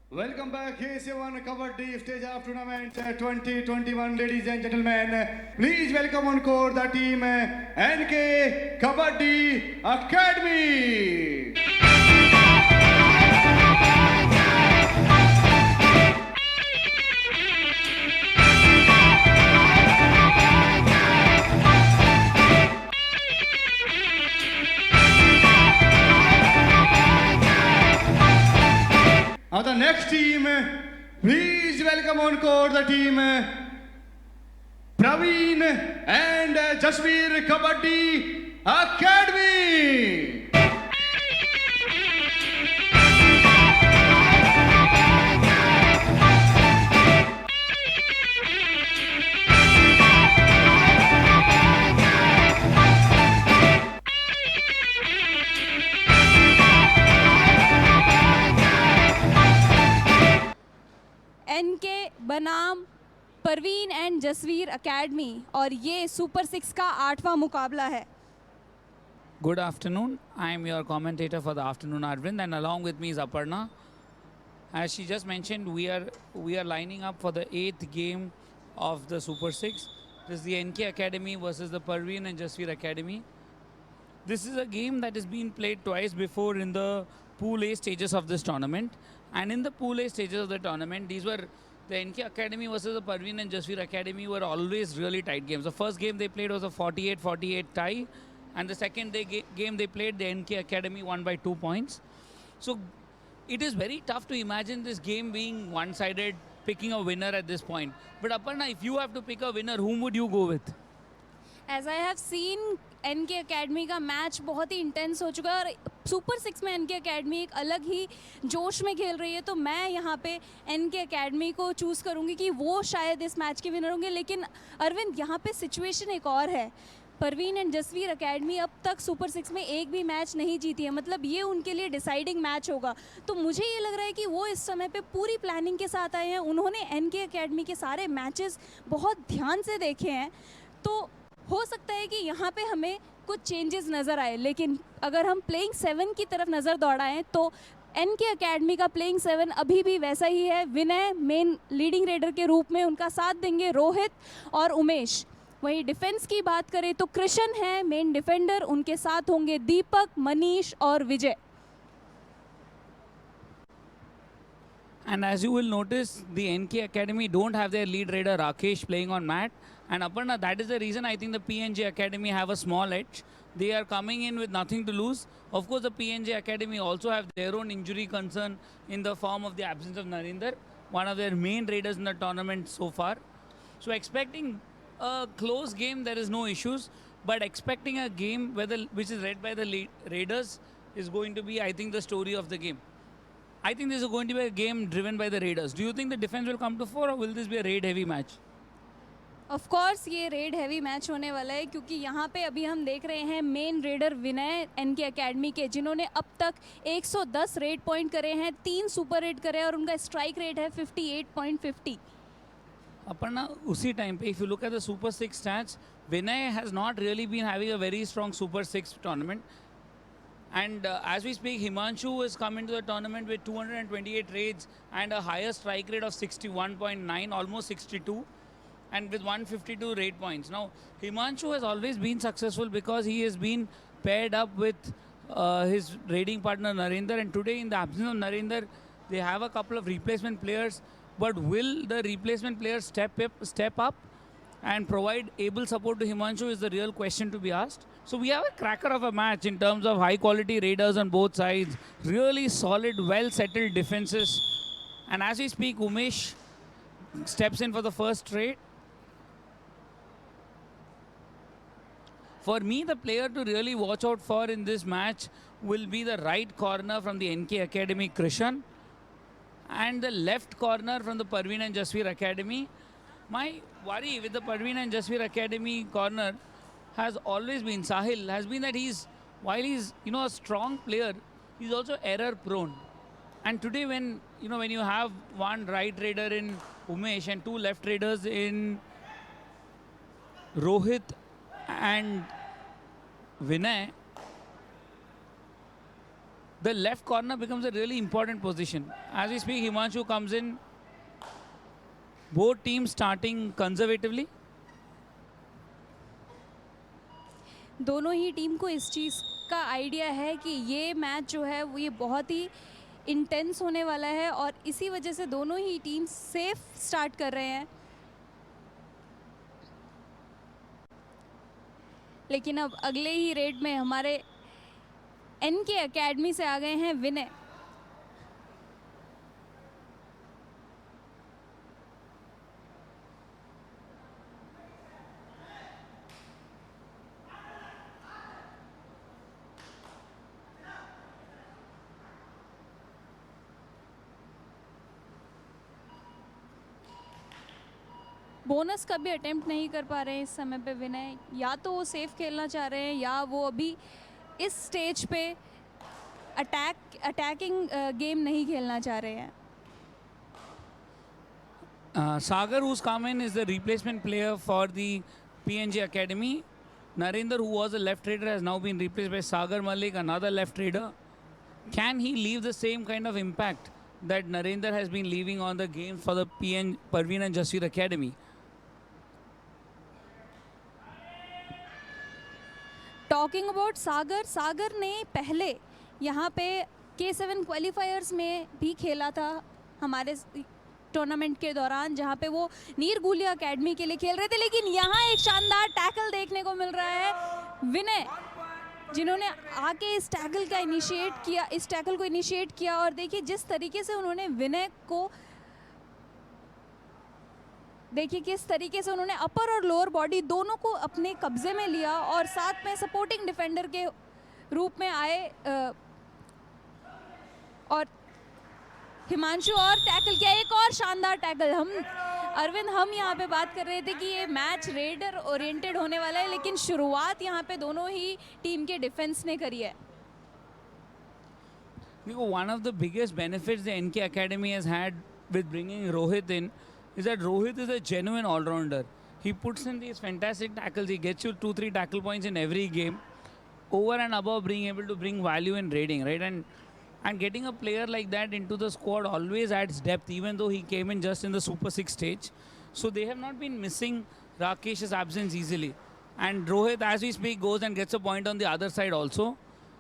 Welcome back. Here's your one Kabaddi Stage of Tournament 2021, ladies and gentlemen. Please welcome on court the team NK Kabaddi Academy. Now the next team, please welcome on court the team Praveen and Jasveer Kabaddi Academy. NK बनाम Parveen and Jasvir academy और ये super 6 का 8वां मुकाबला है. Good afternoon. I am your commentator for the afternoon, Arvind, and along with me is Aparna. As she just mentioned, we are lining up for the 8th game of the Super 6. This is the NK Academy versus the Parveen and Jasveer Academy. This is a game that has been played twice before in the Pool A stages of this tournament. And in the Pool A stages of the tournament, these were the NK Academy versus the Parveen and Jasveer Academy were always really tight games. The first game they played was a 48-48 tie. And the second game they played, the NK Academy won by 2 points. So it is very tough to imagine this game being one-sided, picking a winner at this point. But Aparna, if you have to pick a winner, whom would you go with? As I have seen NK academy का match बहुत ही intense हो चुका है और super 6 में N K academy एक अलग ही जोश में खेल रही है. तो मैं यहाँ पे एनके एकेडमी को चूज़ करूँगी कि वो शायद इस मैच के विनर होंगे. लेकिन अरविंद, यहाँ पे सिचुएशन एक और है. परवीन एंड जसवीर एकेडमी अब तक सुपर 6 में एक भी मैच नहीं जीती है. मतलब ये उनके लिए डिसाइडिंग मैच होगा. तो मुझे ये लग रहा है कि वो इस समय पे पूरी प्लानिंग के साथ आए हैं. उन्होंने एनके एकेडमी के सारे मैचेस बहुत ध्यान से देखे हैं. तो हो सकता है कि यहाँ पे हमें कुछ चेंजेस नज़र आए. लेकिन अगर हम प्लेइंग 7 की तरफ नज़र दौड़ाएं तो एनके एकेडमी का प्लेइंग 7 अभी भी वैसा ही है. विनय मेन लीडिंग रेडर के रूप में उनका साथ देंगे, रोहित और उमेश. वहीं डिफेंस की बात करें तो कृष्ण है मेन डिफेंडर, उनके साथ होंगे दीपक, मनीष और विजय. And as you will notice, the NK Academy don't have their lead raider Rakesh playing on mat. And Aparna, that is the reason I think the PNJ Academy have a small edge. They are coming in with nothing to lose. Of course, the PNJ Academy also have their own injury concern in the form of the absence of Narinder, one of their main raiders in the tournament so far. So expecting a close game, there is no issues. But expecting a game which is led by the raiders is going to be, I think, the story of the game. I think this is going to be a game driven by the Raiders. Do you think the defense will come to fore or will this be a raid heavy match? Of course ये red heavy match होने वाला है क्योंकि यहाँ पे अभी हम देख रहे हैं मेन रेडर विनय एनके एकेडमी के, जिन्होंने अब तक 110 रेड पॉइंट करे हैं, 3 सुपर रेड करे और उनका स्ट्राइक रेट है 58.50. Aparna, usi time pe, if you look at the Super 6 stats, Vinay has not really been having a very strong Super 6 tournament. And as we speak, Himanshu has come into the tournament with 228 raids and a higher strike rate of 61.9, almost 62, and with 152 raid points. Now, Himanshu has always been successful because he has been paired up with his raiding partner Narinder, and today in the absence of Narinder, they have a couple of replacement players. But will the replacement players step up and provide able support to Himanshu is the real question to be asked. So we have a cracker of a match in terms of high quality raiders on both sides, really solid, well settled defenses. And as we speak, Umesh steps in for the first trade. For me, the player to really watch out for in this match will be the right corner from the NK Academy, Krishan, and the left corner from the Parveen and Jasveer Academy. My worry with the Parveen and Jasveer Academy corner has always been, Sahil, has been that while he's a strong player, he's also error prone. And today when you have one right raider in Umesh and 2 left raiders in Rohit and Vinay, the left corner becomes a really important position. As we speak, Himanshu comes in. Both teams starting conservatively. दोनों ही team को इस चीज़ का idea है कि ये match जो है वो ये बहुत ही इंटेंस होने वाला है और इसी वजह से दोनों ही टीम सेफ स्टार्ट कर रहे हैं। लेकिन अब अगले ही रेड में हमारे एनके एकेडमी से आ गए हैं विनय। बोनस का भी अटेम्प्ट नहीं कर पा रहे हैं इस समय पे विनय, या तो वो सेफ खेलना चाह रहे हैं या वो अभी इस स्टेज पे अटैकिंग गेम नहीं खेलना चाह रहे हैं। Sagar, who's come in, is the replacement player for the PNG Academy. Narendra, who was a left raider, has now been replaced by Sagar Malik, another left raider. Can he leave the same kind of impact that Narendra has been leaving on the game for the Parveen and Jasveer Academy? Talking about Sagar, Sagar ने पहले यहाँ पे K7 क्वालिफायर्स में भी खेला था हमारे tournament के दौरान, जहाँ पे वो नीर गुलिया एकेडमी के लिए खेल रहे थे। लेकिन यहाँ एक शानदार टैकल देखने को मिल रहा है विनय, जिन्होंने आके इस टैकल को इनिशिएट किया और देखिए जिस तरीके से उन्होंने विनय को किस तरीके से उन्होंने अपर और लोअर बॉडी दोनों को अपने कब्जे में लिया और साथ में सपोर्टिंग डिफेंडर के रूप में आए और हिमांशु और टैकल किया, एक और शानदार टैकल। हम यहाँ पे बात कर रहे थे कि ये मैच रेडर ओरिएंटेड होने वाला है, लेकिन शुरुआत यहाँ पे दोनों ही टीम के डिफेंस ने करी है। One of the biggest benefits the NK Academy has had with bringing Rohit in is that Rohit is a genuine all-rounder. He puts in these fantastic tackles. He gets you 2-3 tackle points in every game, over and above being able to bring value in raiding, right? And getting a player like that into the squad always adds depth, even though he came in just in the Super 6 stage. So they have not been missing Rakesh's absence easily. And Rohit, as we speak, goes and gets a point on the other side also.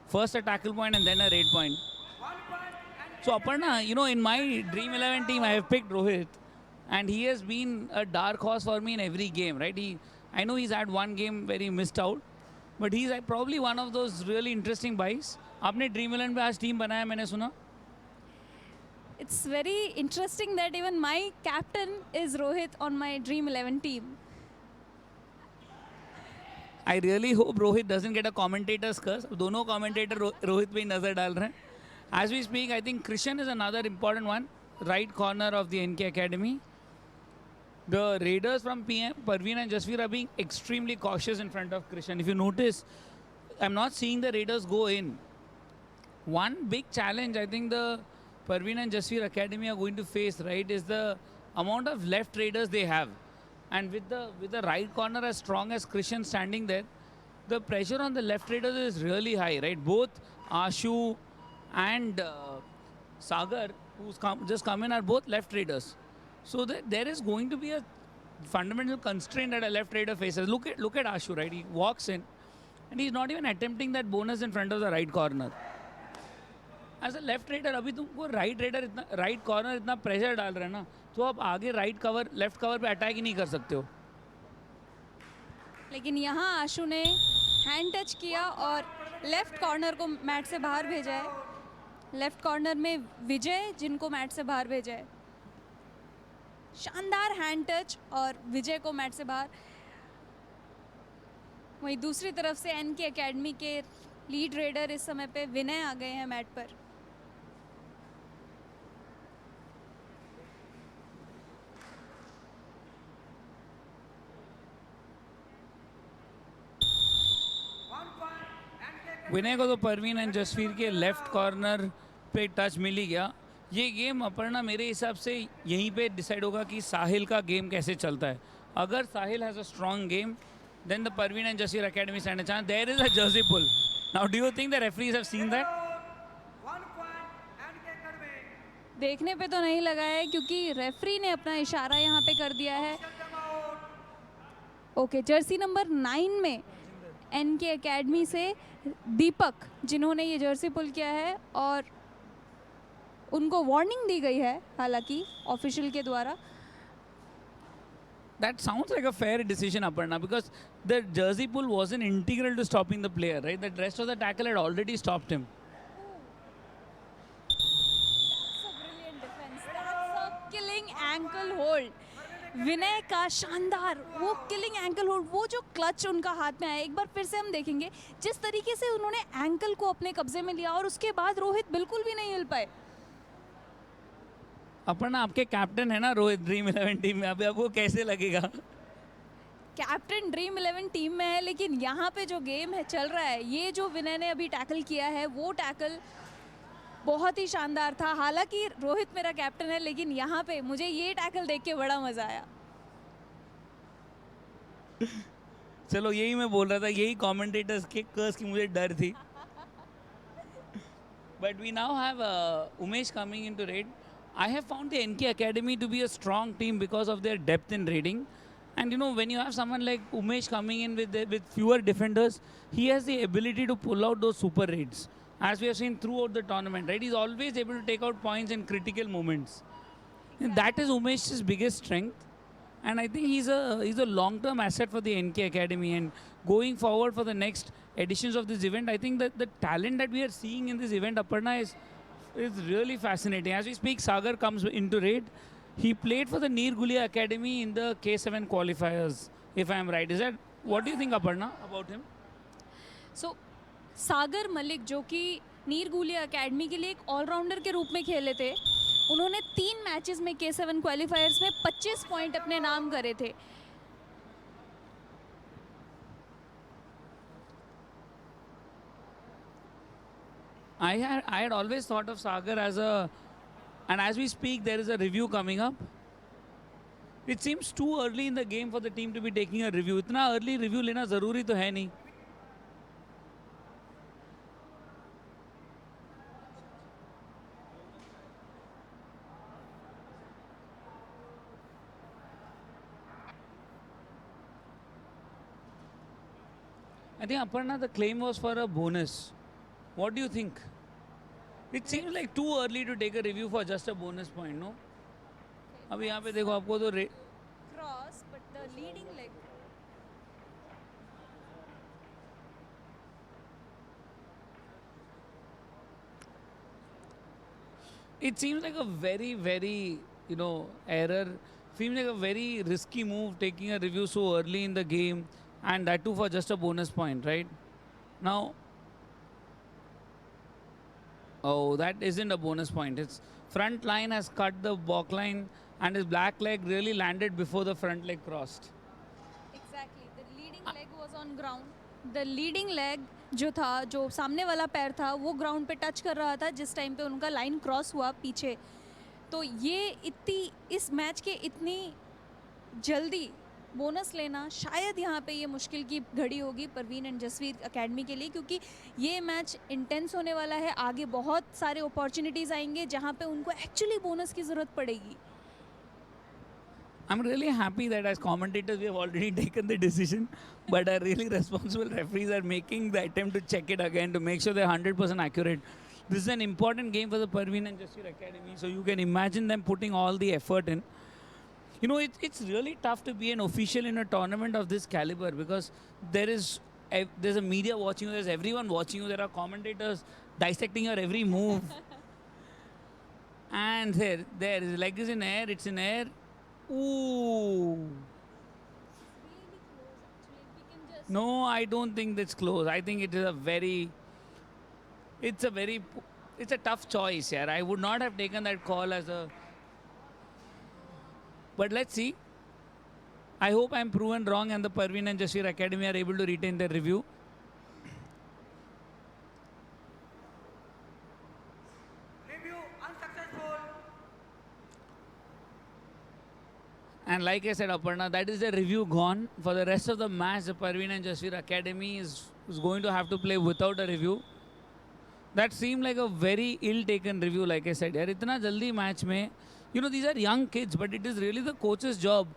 First a tackle point and then a raid point. So Aparna, in my Dream 11 team, I have picked Rohit. And he has been a dark horse for me in every game, right? I know he's had one game where he missed out, but he's probably one of those really interesting buys. आपने Dream 11 पे आज team बनाया मैंने सुना. It's very interesting that even my captain is Rohit on my Dream 11 team. I really hope Rohit doesn't get a commentator's curse. दोनों commentator Rohit पे ही नजर डाल रहे हैं. As we speak, I think Krishan is another important one, right corner of the NK Academy. The Raiders from Parveen and Jasveer are being extremely cautious in front of Krishan. If you notice, I'm not seeing the Raiders go in. One big challenge I think the Parveen and Jasveer Academy are going to face, right, is the amount of left Raiders they have. And with the right corner as strong as Krishan standing there, the pressure on the left Raiders is really high, right? Both Ashu and Sagar, who's just come in, are both left Raiders. So there is going to be a fundamental constraint that a left raider faces. Look at Ashu, right? He walks in and he's not even attempting that bonus in front of the right corner. As a left raider, अभी तुमको right corner इतना pressure डाल रहा है ना, तो आप आगे left cover पे attack ही नहीं कर सकते हो. लेकिन यहाँ आशु ने हैंड टच किया और लेफ्ट कॉर्नर को मैट से बाहर भेजा है. लेफ्ट कॉर्नर में विजय जिनको मैट से बाहर भेजा है. शानदार हैंड टच और विजय को मैट से बाहर. वहीं दूसरी तरफ से एनके एकेडमी के लीड रेडर इस समय पे विनय आ गए हैं मैट पर. विनय को तो परवीन एंड जसवीर के लेफ्ट कॉर्नर पे टच मिल ही गया. ये गेम अपर्णा मेरे हिसाब से यहीं पे डिसाइड होगा कि साहिल का गेम कैसे चलता है. अगर Sahil has a strong game, then the Parveen and Jasveer Academy stand a chance. There is a jersey pull. Now, do you think the referees have seen that? देखने पे तो नहीं लगा है क्योंकि रेफरी ने अपना इशारा यहाँ पे कर दिया है। ओके, जर्सी नंबर 9 में एनके एकेडमी से दीपक जिन्होंने ये जर्सी पुल किया है और उनको वार्निंग दी गई है हालांकि ऑफिशियल के द्वारा। That sounds like a fair decision, Aparna, because the jersey pull wasn't integral to stopping the player, right? The rest of the tackle had already stopped him. Killing ankle hold, Vinay का शानदार वो killing ankle hold, वो जो clutch उनका हाथ में आया, एक बार फिर से हम देखेंगे जिस तरीके से उन्होंने एंकल को अपने कब्जे में लिया और उसके बाद रोहित बिल्कुल भी नहीं हिल पाए। अपर्णा, आपके कैप्टन है ना रोहित ड्रीम 11 टीम में, अभी आपको कैसे लगेगा? कैप्टन ड्रीम 11 टीम में है, लेकिन यहाँ पे जो गेम है चल रहा है, ये जो विनय ने अभी टैकल किया है वो टैकल बहुत ही शानदार था। हालांकि रोहित मेरा कैप्टन है, लेकिन यहाँ पे मुझे ये टैकल देख के बड़ा मजा आया। चलो, यही मैं बोल रहा था, यही कमेंटेटर्स के कर्स की मुझे डर थी। But we now have Umesh coming into raid. I have found the NK Academy to be a strong team because of their depth in raiding. And you know, when you have someone like Umesh coming in with fewer defenders, he has the ability to pull out those super raids, as we have seen throughout the tournament, right? He's always able to take out points in critical moments. And that is Umesh's biggest strength. And I think he's a long-term asset for the NK Academy. And going forward for the next editions of this event, I think that the talent that we are seeing in this event, Aparna, is really fascinating. As we speak, Sagar comes into raid. He played for the Nirgulia Academy in the K7 qualifiers, if I am right. Is that, what do you think, Aparna, about him? So, सागर मलिक जो कि नीरगुलिया academy के लिए एक allrounder के रूप में खेले थे, उन्होंने 3 मैचेस में K7 क्वालिफायर्स में 25 पॉइंट अपने नाम करे थे। I had always thought of Sagar as a, and as we speak, there is a review coming up. It seems too early in the game for the team to be taking a review. इतना early review लेना ज़रूरी तो है नहीं. I think Aparna, the claim was for a bonus. What do you think? It seems like too early to take a review for just a bonus point, no? अभी यहाँ पे देखो आपको तो cross but the leading leg it seems like a very, error. Seems like a very risky move taking a review so early in the game, and that too for just a bonus point, right? Now, oh, that isn't a bonus point. Its front line has cut the back line, and his black leg really landed before the front leg crossed. Exactly the leading leg was on ground. The leading leg जो था, जो सामने वाला पैर था, वो ground पे touch कर रहा था जिस टाइम पे उनका लाइन क्रॉस हुआ पीछे। तो ये इस मैच के इतनी जल्दी बोनस लेना शायद यहाँ पे ये मुश्किल की घड़ी होगी परवीन एंड जसवीर एकेडमी के लिए, क्योंकि ये मैच इंटेंस होने वाला है। आगे बहुत सारे अपॉर्चुनिटीज़ आएंगे जहाँ पे उनको एक्चुअली बोनस की ज़रूरत पड़ेगी। I'm really happy that as commentators we have already taken the decision, but our really responsible referees are making the attempt to check it again to make sure they're 100% accurate. This is an important game for the Parveen and Jasveer Academy, so you can imagine them putting all the effort in. You know, it's really tough to be an official in a tournament of this caliber because there's a media watching you, there's everyone watching you, there are commentators dissecting your every move. And there, his leg is in air, it's in air. Ooh. No, I don't think that's close. I think it's a tough choice here. I would not have taken that call as a, but let's see. I hope I'm proven wrong and the Parveen and Jasveer Academy are able to retain their review. And like I said, Aparna, that is the review gone. For the rest of the match, the Parveen and Jasveer Academy is going to have to play without a review. That seemed like a very ill-taken review, like I said. यार इतना जल्दी match में, you know, these are young kids, but it is really the coach's job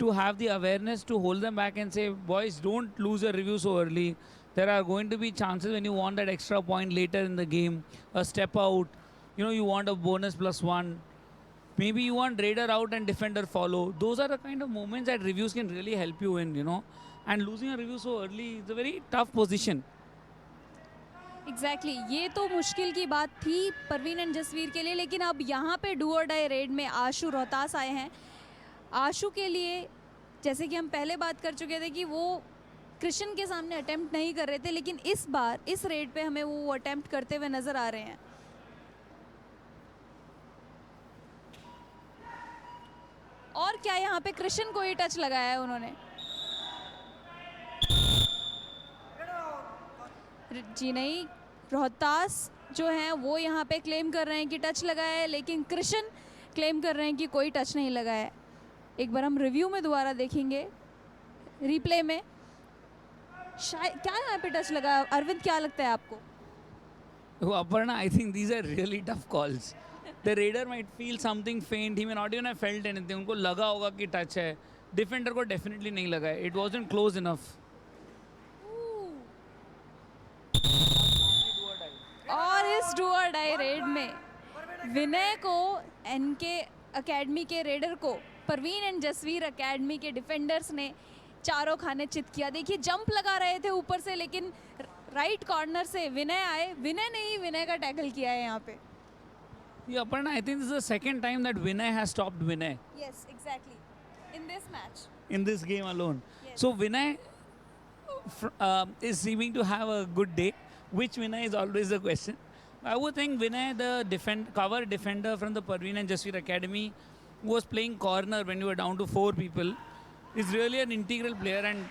to have the awareness to hold them back and say, boys, don't lose a review so early. There are going to be chances when you want that extra point later in the game, a step out, you know, you want a bonus +1. Maybe you want Raider out and defender follow. Those are the kind of moments that reviews can really help you in, you know. And losing a review so early is a very tough position. Exactly ये तो मुश्किल की बात थी Parveen and Jasvir के लिए, लेकिन अब यहाँ पे डू और डाई रेड में आशु रोहतास आए हैं. आशु के लिए जैसे कि हम पहले बात कर चुके थे कि वो कृष्ण के सामने अटेम्प्ट नहीं कर रहे थे, लेकिन इस बार इस रेड पे हमें वो अटेम्प्ट करते हुए नज़र आ रहे हैं. और क्या यहाँ पे कृष्ण को ही टच लगाया है उन्होंने. जी नहीं, रोहतास जो हैं वो यहाँ पे क्लेम कर रहे हैं कि टच लगाया है, लेकिन कृष्ण क्लेम कर रहे हैं कि कोई टच नहीं लगाया है. एक बार हम रिव्यू में दोबारा देखेंगे, रिप्ले में शायद क्या यहाँ पे टच लगा. अरविंद क्या लगता है आपको? Aparna, I think these are really tough calls. The Raider might feel something faint. He may not even have felt anything. उनको लगा होगा कि टच है. Defender को definitely नहीं लगा है. It wasn't close enough. और इस डू और डाई रेड में विनय को एनके एकेडमी के रेडर को परवीन एंड जसवीर एकेडमी के डिफेंडर्स ने चारों खाने चित किया. देखिए जंप लगा रहे थे ऊपर से, लेकिन राइट कॉर्नर से विनय आए. विनय ने ही विनय का टैकल किया है यहाँ पे. Yeah, Aparna, I think this is the second time that Vinay has stopped Vinay. Yes, exactly. In this match. In this game alone. Yes. So Vinay is seeming to have a good day. Which Vinay is always the question. I would think Vinay, the cover defender from the Parveen and Jasveer Academy, who was playing corner when you were down to 4 people, is really an integral player. And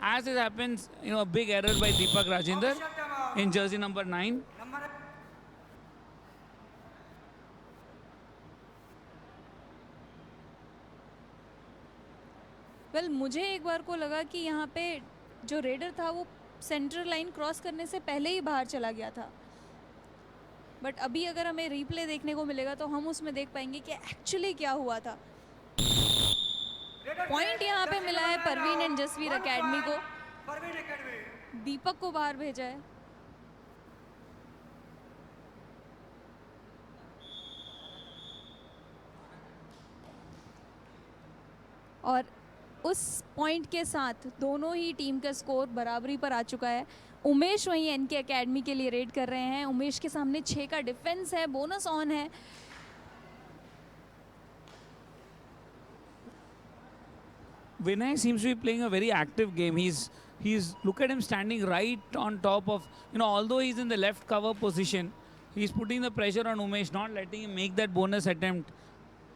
as it happens, you know, a big error by Deepak Rajendra in jersey number 9. Well मुझे एक बार को लगा कि यहाँ पे जो raider था वो सेंट्रल लाइन क्रॉस करने से पहले ही बाहर चला गया था, बट अभी अगर हमें रीप्ले देखने को मिलेगा तो हम उसमें देख पाएंगे कि एक्चुअली क्या हुआ था. पॉइंट यहाँ पे मिला है परवीन एंड जसवीर एकेडमी को. दीपक को बाहर भेजा है. और उस पॉइंट के साथ दोनों ही टीम का स्कोर बराबरी पर आ चुका है. उमेश वहीं एनके एकेडमी के लिए रेड कर रहे हैं. उमेश के सामने 6 का डिफेंस है, बोनस ऑन है. Vinay seems to be playing a very active game. He's look at him standing right on top of, you know, although he's in the left cover position, he's putting the pressure on Umesh, not letting him make that bonus attempt.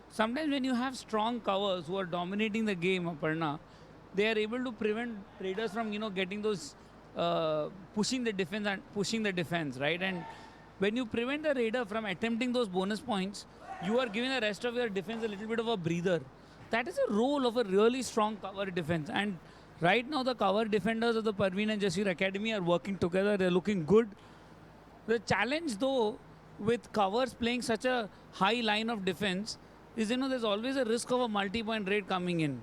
Sometimes when you have strong covers who are dominating the game, Aparna, they are able to prevent Raiders from, you know, getting those pushing the defense, right? And when you prevent the Raider from attempting those bonus points, you are giving the rest of your defense a little bit of a breather. That is a role of a really strong cover defense. And right now, the cover defenders of the Parveen and Jasveer Academy are working together. They're looking good. The challenge, though, with covers playing such a high line of defense is, you know, there's always a risk of a multi-point raid coming in.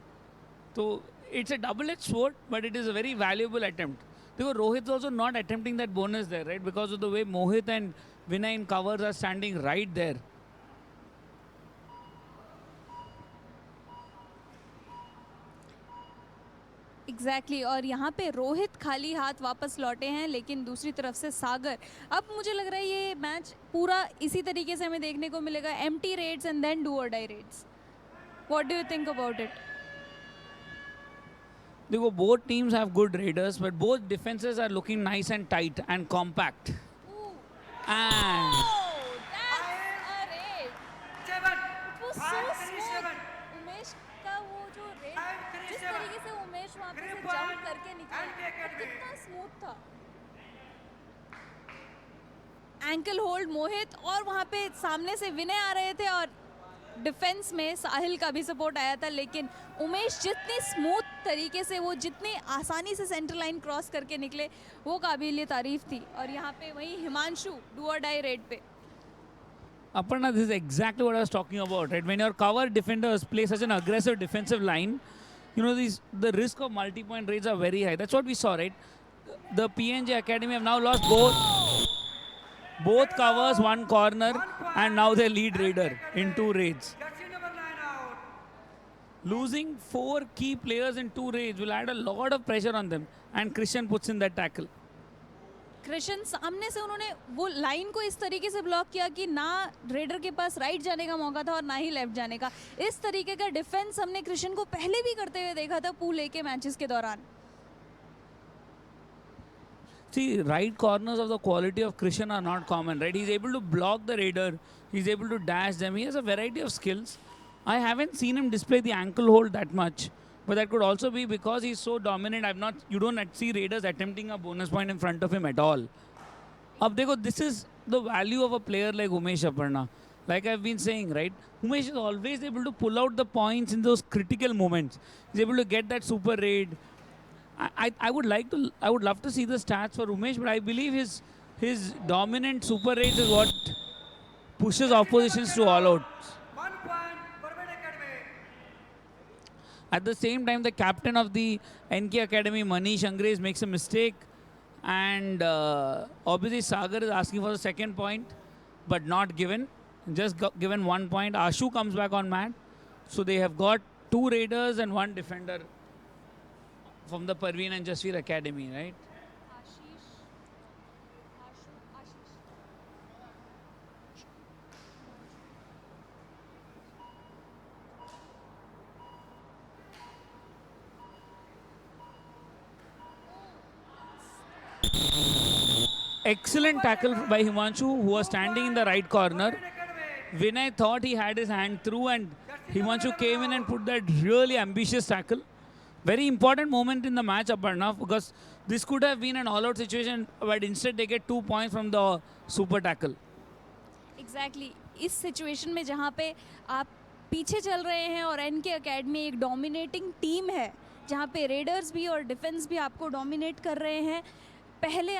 So it's a double-edged sword, but it is a very valuable attempt. Because Rohit's also not attempting that bonus there, right? Because of the way Mohit and Vinay in covers are standing right there. Exactly और यहाँ पे रोहित खाली हाथ वापस लौटे हैं, लेकिन दूसरी तरफ से सागर. अब मुझे लग रहा है ये मैच पूरा इसी तरीके से हमें देखने को मिलेगा. Empty raids and then do और die raids. What do you think about it? देखो, both teams have good raiders, but both defenses are looking nice and tight and compact. And Umesh का वो जो रेड, जिस तरीके से उमेश वहाँ पे से जंप करके निकला, कितना स्मूथ था. एंकल होल्ड मोहित, और वहाँ पे सामने से विनय आ रहे थे और डिफेंस में साहिल का भी सपोर्ट आया था, लेकिन उमेश जितनी स्मूथ तरीके से, वो जितनी आसानी से सेंटर लाइन क्रॉस करके निकले, वो काबिल तारीफ थी। और यहाँ पे वही हिमांशु डू और डाई रेड पे। Aparna, this is exactly what I was talking about, right? When your cover defenders play such an aggressive defensive line, you know, the risk of multi-point raids are very high. That's what we saw, right? The PNJ Academy have now lost both covers, one corner, and now they lead raider in 2 raids. Losing 4 key players in 2 raids will add a lot of pressure on them, and Christian puts in that tackle. Krishna सामने से उन्होंने वो line को इस तरीके से block किया कि ना रेडर के पास राइट जाने का मौका था और ना ही लेफ्ट जाने का। इस तरीके का डिफेंस हमने कृष्ण को पहले भी करते हुए देखा था पूल ए के मैचेस के दौरान। See, right corners of the quality of Krishan are not common, right? He's able to block the raider, he's able to dash them, he has a variety of skills. I haven't seen him display the ankle hold that much, but that could also be because he's so dominant. You don't see raiders attempting a bonus point in front of him at all. Ab dekho, this is the value of a player like Umesh, Aparna. Like I've been saying, right? Umesh is always able to pull out the points in those critical moments. He's able to get that super raid. I would love to see the stats for Umesh, but I believe his dominant super raids is what pushes oppositions to all out. At the same time, the captain of the NK Academy, Manish Angres, makes a mistake. And obviously, Sagar is asking for the second point, but not given. Just given 1 point. Ashu comes back on mat. So they have got 2 raiders and 1 defender from the Parveen and Jasveer Academy, right? Excellent tackle by Himanshu, who was standing in the right corner. Vinay thought he had his hand through, and Himanshu came in and put that really ambitious tackle. Very important moment in the match, Aparna, because this could have been an all-out situation, but instead they get 2 points from the super tackle. Exactly. इस situation में जहाँ पे आप पीछे चल रहे हैं और एनके एकेडमी एक डोमिनेटिंग टीम है, जहाँ पे रेडर्स भी और डिफेंस भी आपको डोमिनेट कर रहे हैं, पहले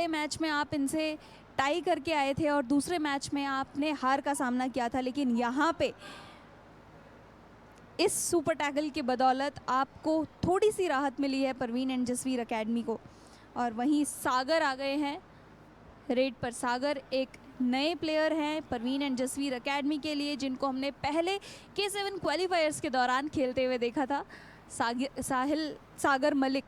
मैच में आप इनसे टाई करके आए थे और दूसरे मैच में आपने हार का सामना किया था, लेकिन यहाँ पे इस सुपर टैकल के बदौलत आपको थोड़ी सी राहत मिली है परवीन एंड जसवीर एकेडमी को। और वहीं सागर आ गए हैं रेड पर। सागर एक नए प्लेयर हैं परवीन एंड जसवीर एकेडमी के लिए, जिनको हमने पहले K7 क्वालिफायर्स के दौरान खेलते हुए देखा था। सागर मलिक।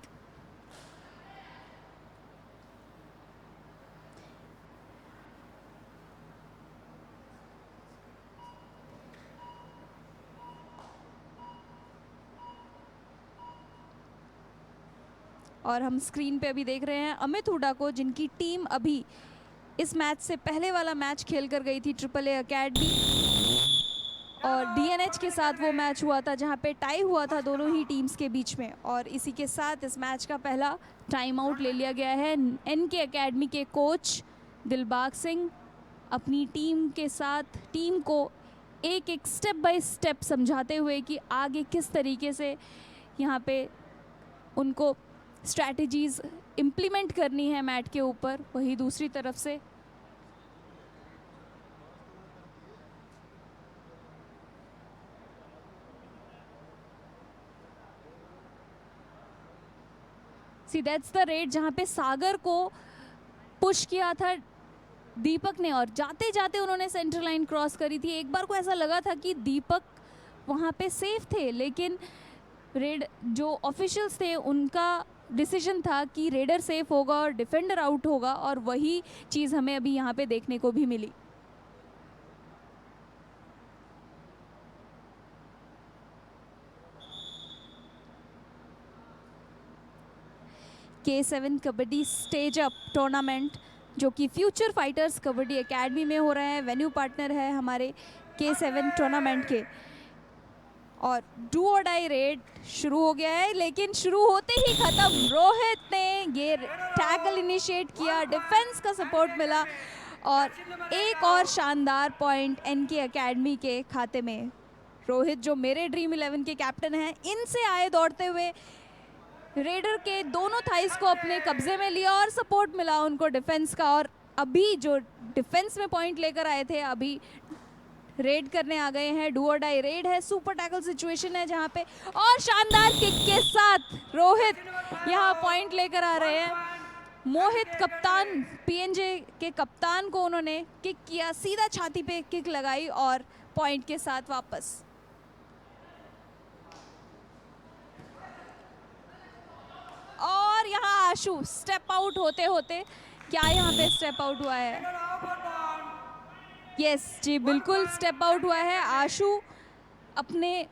और हम स्क्रीन पे अभी देख रहे हैं अमित हुडा को, जिनकी टीम अभी इस मैच से पहले वाला मैच खेल कर गई थी AAA एकेडमी, और DNH के साथ वो मैच हुआ था जहां पे टाई हुआ था दोनों ही टीम्स के बीच में। और इसी के साथ इस मैच का पहला टाइम आउट ले लिया गया है। NK एकेडमी के कोच दिलबाग सिंह अपनी टीम के साथ टीम को एक एक स्टेप बाय स्टेप समझाते हुए कि आगे किस तरीके से यहाँ पे उनको स्ट्रैटेजीज इम्प्लीमेंट करनी है मैट के ऊपर। वही दूसरी तरफ से सी दैट्स द रेड जहाँ पे सागर को पुश किया था दीपक ने, और जाते जाते उन्होंने सेंटर लाइन क्रॉस करी थी। एक बार को ऐसा लगा था कि दीपक वहाँ पे सेफ थे, लेकिन रेड जो ऑफिशियल्स थे उनका डिसीजन था कि रेडर सेफ होगा और डिफेंडर आउट होगा, और वही चीज़ हमें अभी यहाँ पे देखने को भी मिली। K7 kabaddi stage up tournament जो कि फ्यूचर फाइटर्स कबड्डी एकेडमी में हो रहा है, वेन्यू पार्टनर है हमारे K7 टूर्नामेंट के। और डू और डाई रेड शुरू हो गया है, लेकिन शुरू होते ही ख़त्म। रोहित ने ये टैकल इनिशिएट किया, डिफेंस का सपोर्ट मिला और एक और शानदार पॉइंट एनके एकेडमी के खाते में। रोहित जो मेरे ड्रीम 11 के कैप्टन हैं, इनसे आए दौड़ते हुए, रेडर के दोनों थाइस को अपने कब्जे में लिया और सपोर्ट मिला उनको डिफेंस का। और अभी जो डिफेंस में पॉइंट लेकर आए थे, अभी रेड करने आ गए हैं। डू और डाई रेड है, सुपर टैकल सिचुएशन है जहां पे, और शानदार किक के साथ रोहित यहां पॉइंट लेकर आ रहे हैं। मोहित कप्तान, पीएनजे के कप्तान को उन्होंने किक किया, सीधा छाती पे किक लगाई और पॉइंट के साथ वापस। और यहाँ आशु स्टेप आउट होते होते, क्या यहाँ पे स्टेप आउट हुआ है? यस जी, बिल्कुल स्टेप आउट हुआ है। आशु अपने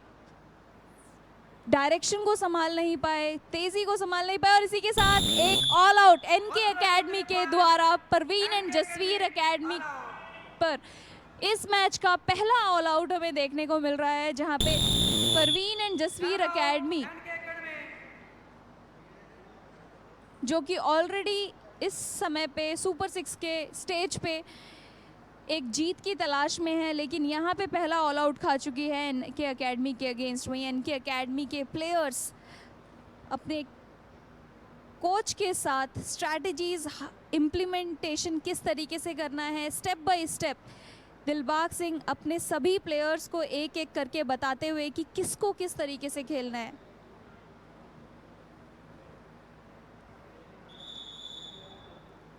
डायरेक्शन को संभाल नहीं पाए, तेजी को संभाल नहीं पाए, और इसी के साथ एक ऑल आउट एनके एकेडमी के द्वारा परवीन एंड जसवीर एकेडमी पर इस मैच का पहला ऑल आउट हमें देखने को मिल रहा है, जहां पे परवीन एंड जसवीर एकेडमी, जो कि ऑलरेडी इस समय पे सुपर 6 के स्टेज पे एक जीत की तलाश में है, लेकिन यहाँ पे पहला ऑल आउट खा चुकी है एनके एकेडमी के अगेंस्ट। वहीं एनके एकेडमी के प्लेयर्स अपने कोच के साथ स्ट्रैटेजीज इम्प्लीमेंटेशन किस तरीके से करना है, step by step Dilbagh Singh अपने सभी प्लेयर्स को एक एक करके बताते हुए कि किसको किस तरीके से खेलना है।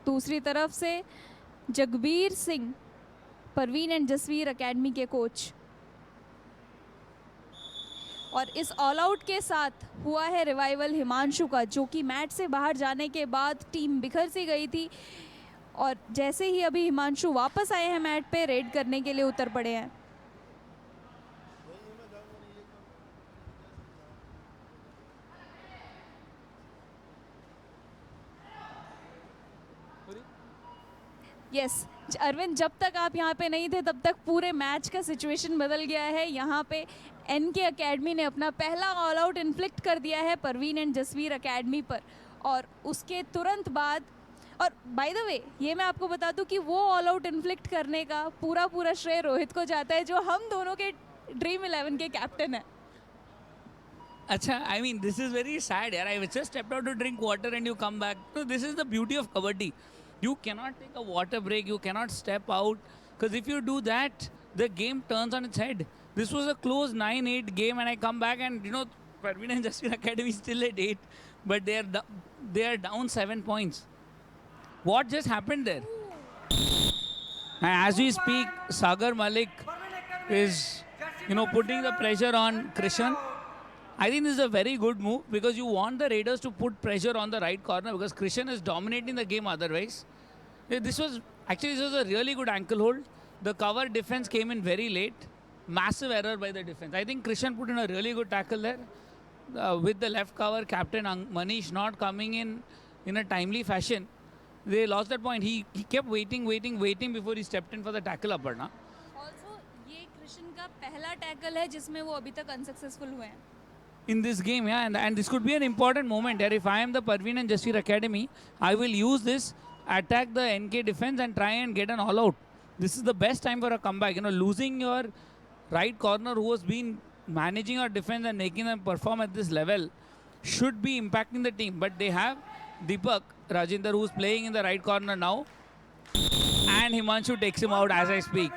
दूसरी तरफ से जगबीर सिंह, परवीन एंड जसवीर एकेडमी के कोच, और इस ऑल आउट के साथ हुआ है रिवाइवल हिमांशु का, जो कि मैच से बाहर जाने के बाद टीम बिखर सी गई थी, और जैसे ही अभी हिमांशु वापस आए हैं मैच पे, रेड करने के लिए उतर पड़े हैं। यस अरविंद, जब तक आप यहाँ पे नहीं थे तब तक पूरे मैच का सिचुएशन बदल गया है। यहाँ पे एनके एकेडमी ने अपना पहला ऑल आउट इन्फ्लिक्ट कर दिया है परवीन एंड जसवीर एकेडमी पर, और उसके तुरंत बाद, और बाय द वे ये मैं आपको बता दूं कि वो ऑल आउट इन्फ्लिक्ट करने का पूरा श्रेय रोहित को जाता है, जो हम दोनों के ड्रीम 11 के कैप्टन है। अच्छा, I mean, this is very sad, yaar. I just stepped out to drink water and you come back. So this is the beauty of kabaddi. You cannot take a water break. You cannot step out, because if you do that, the game turns on its head. This was a close 9-8 game, and I come back and Parveen and Jaswir Academy is still at 8, but they are down 7 points. What just happened there? And as we speak, Sagar Malik is putting the pressure on Krishan. I think this is a very good move, because you want the Raiders to put pressure on the right corner, because Krishan is dominating the game otherwise. This was a really good ankle hold. The cover defense came in very late. Massive error by the defense. I think Krishan put in a really good tackle there. With the left cover, Captain Manish not coming in a timely fashion, they lost that point. He kept waiting before he stepped in for the tackle, Aparna. Also, ये कृष्ण का पहला tackle है जिसमें वो अभी तक unsuccessful हुए हैं in this game, yeah, and this could be an important moment. If I am the Parveen and Jaswir Academy, I will use this, attack the NK defense and try and get an all out. This is the best time for a comeback. Losing your right corner who has been managing our defense and making them perform at this level should be impacting the team. But they have Deepak Rajinder, who's playing in the right corner now, and Himanshu takes him out as I speak.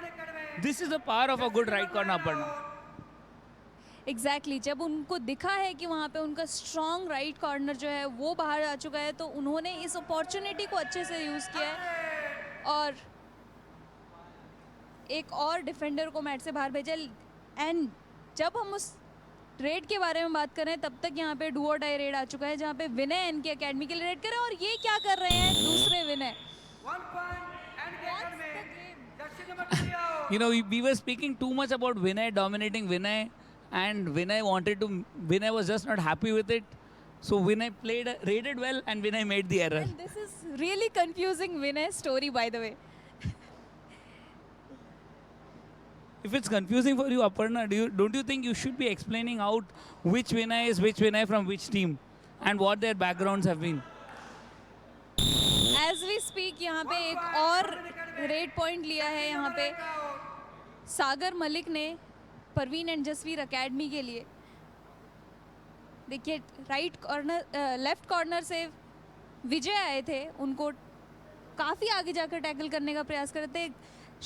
This is the power of a good right corner, Aparna. Exactly जब उनको दिखा है कि वहाँ पे उनका strong right corner जो है वो बाहर आ चुका है, तो उन्होंने इस अपॉर्चुनिटी को अच्छे से यूज़ किया है और एक और डिफेंडर को मैच से बाहर भेजा। एंड जब हम उस रेड के बारे में बात करें, तब तक यहाँ पे डू और डाई रेड आ चुका है, जहाँ पे विनय एनके एकेडमी के लिए रेड करे, और ये क्या कर रहे हैं दूसरे विनय। We were speaking too much about Vinay dominating Vinay, and Vinay was just not happy with it. So Vinay raided well, and Vinay made the error. And this is really confusing Vinay's story, by the way. If it's confusing for you, Aparna, don't you think you should be explaining out which Vinay is which Vinay from which team and what their backgrounds have been? As we speak, यहाँ पे एक और red point लिया है यहाँ पे सागर मलिक ने Parveen and Jasvir academy के लिए। देखिए राइट कॉर्नर लेफ्ट कॉर्नर से विजय आए थे, उनको काफ़ी आगे जाकर टैकल करने का प्रयास कर रहे थे।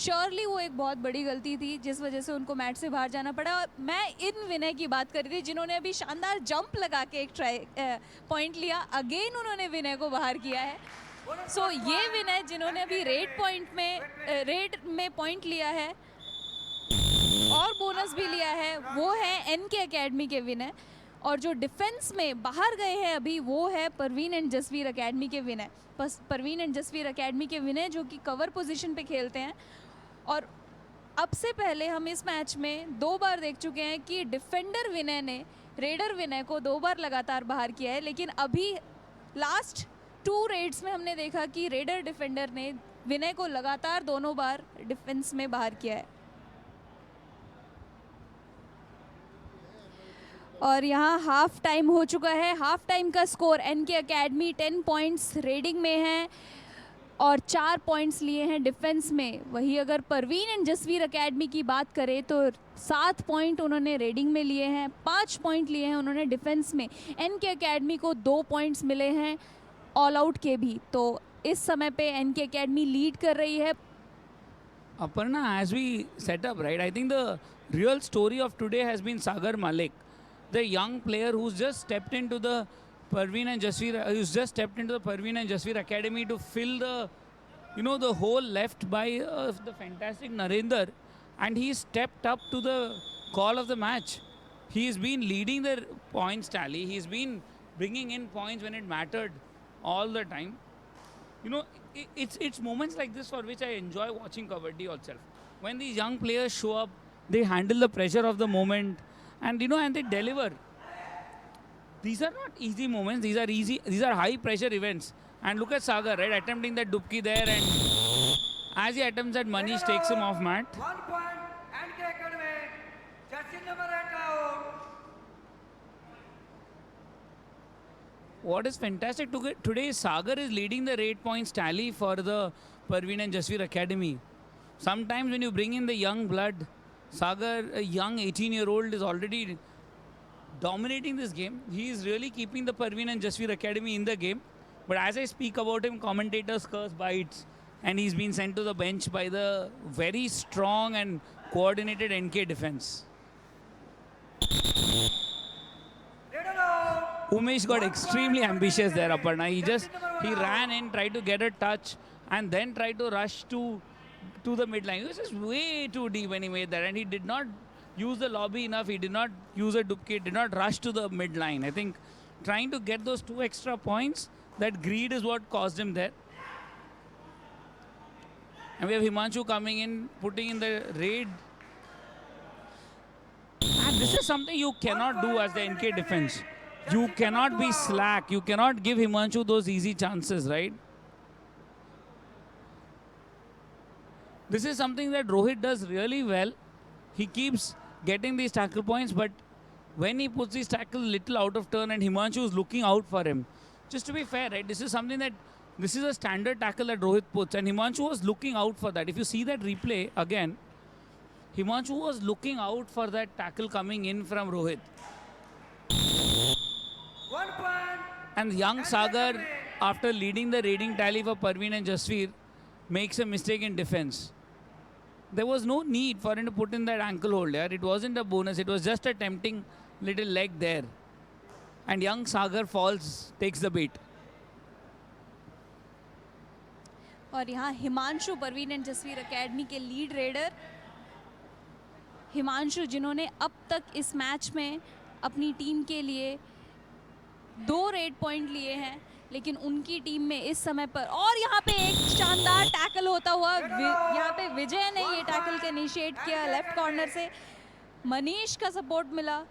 श्योरली वो एक बहुत बड़ी गलती थी जिस वजह से उनको मैच से बाहर जाना पड़ा। और मैं इन विनय की बात कर रही थी जिन्होंने अभी शानदार जंप लगा के एक पॉइंट लिया। अगेन उन्होंने विनय को बाहर किया है। सो ये विनय जिन्होंने अभी रेड में पॉइंट लिया है और बोनस भी लिया है, वो है एनके एकेडमी के विनय। और जो डिफेंस में बाहर गए हैं अभी वो है परवीन एंड जसवीर एकेडमी के विनय। परवीन एंड जसवीर एकेडमी के विनय जो कि कवर पोजीशन पे खेलते हैं। और अब से पहले हम इस मैच में 2 बार देख चुके हैं कि डिफेंडर विनय ने रेडर विनय को 2 बार लगातार बाहर किया है। लेकिन अभी लास्ट 2 रेड्स में हमने देखा कि रेडर डिफेंडर ने विनय को लगातार दोनों बार डिफेंस में बाहर किया है। और यहाँ हाफ टाइम हो चुका है। हाफ टाइम का score NK academy 10 points raiding में है और 4 पॉइंट्स लिए हैं डिफेंस में। वही अगर परवीन एंड जसवीर एकेडमी की बात करें तो 7 पॉइंट उन्होंने रेडिंग में लिए हैं, 5 पॉइंट लिए हैं उन्होंने डिफेंस में। एनके एकेडमी को 2 पॉइंट्स मिले हैं ऑल आउट के भी। तो इस समय पे एनके एकेडमी लीड कर रही है। Aparna, as we set up, right, I think the real story of today has been Sagar Malik, the young player who's just stepped into the Parveen and Jasveer Academy to fill the, the hole left by the fantastic Narendra, and he stepped up to the call of the match. He's been leading the points tally. He's been bringing in points when it mattered all the time. It's moments like this for which I enjoy watching Kabaddi itself. When these young players show up, they handle the pressure of the moment, and and they deliver. These are not easy moments. These are high pressure events. And look at Sagar, right, attempting that dubki there, and as he attempts that, Manish takes him off mat. 1 point NK Academy. Jersey number 8 out. What is fantastic today is Sagar is leading the rate points tally for the Parveen and Jasveer Academy. Sometimes when you bring in the young blood, Sagar, a young 18-year-old, is already dominating this game. He is really keeping the Parveen and Jasveer Academy in the game. But as I speak about him, commentators curse bites, and he's been sent to the bench by the very strong and coordinated NK defense. Umesh got extremely ambitious there, Aparna. He ran in, tried to get a touch, and then tried to rush to the midline. It was just way too deep when he made that, and he did not use the lobby enough. He did not use a duplicate, did not rush to the midline. I think trying to get those 2 extra points, that greed is what caused him there. And we have Himanshu coming in, putting in the raid. And this is something you cannot do as the NK defense. You cannot be slack. You cannot give Himanshu those easy chances, right? This is something that Rohit does really well. He keeps getting these tackle points, but when he puts these tackles little out of turn and Himanshu is looking out for him, just to be fair, right? This is a standard tackle that Rohit puts, and Himanshu was looking out for that. If you see that replay again, Himanshu was looking out for that tackle coming in from Rohit. 1 point. And young Sagar, after leading the rating tally for Parveen and Jasveer, makes a mistake in defense. There was no need for him to put in that ankle hold there. It wasn't a bonus. It was just a tempting little leg there. And young Sagar falls, takes the bait. और यहाँ Himanshu Parveen and Jasvir academy के lead raider Himanshu, जिन्होंने अब तक इस match में अपनी team के लिए 2 रेड पॉइंट लिए हैं, लेकिन उनकी टीम में इस समय पर, और यहाँ पे एक शानदार टैकल होता हुआ यहाँ पे विजय ने ये टैकल के इनिशिएट किया लेफ्ट कॉर्नर से। मनीष का सपोर्ट मिला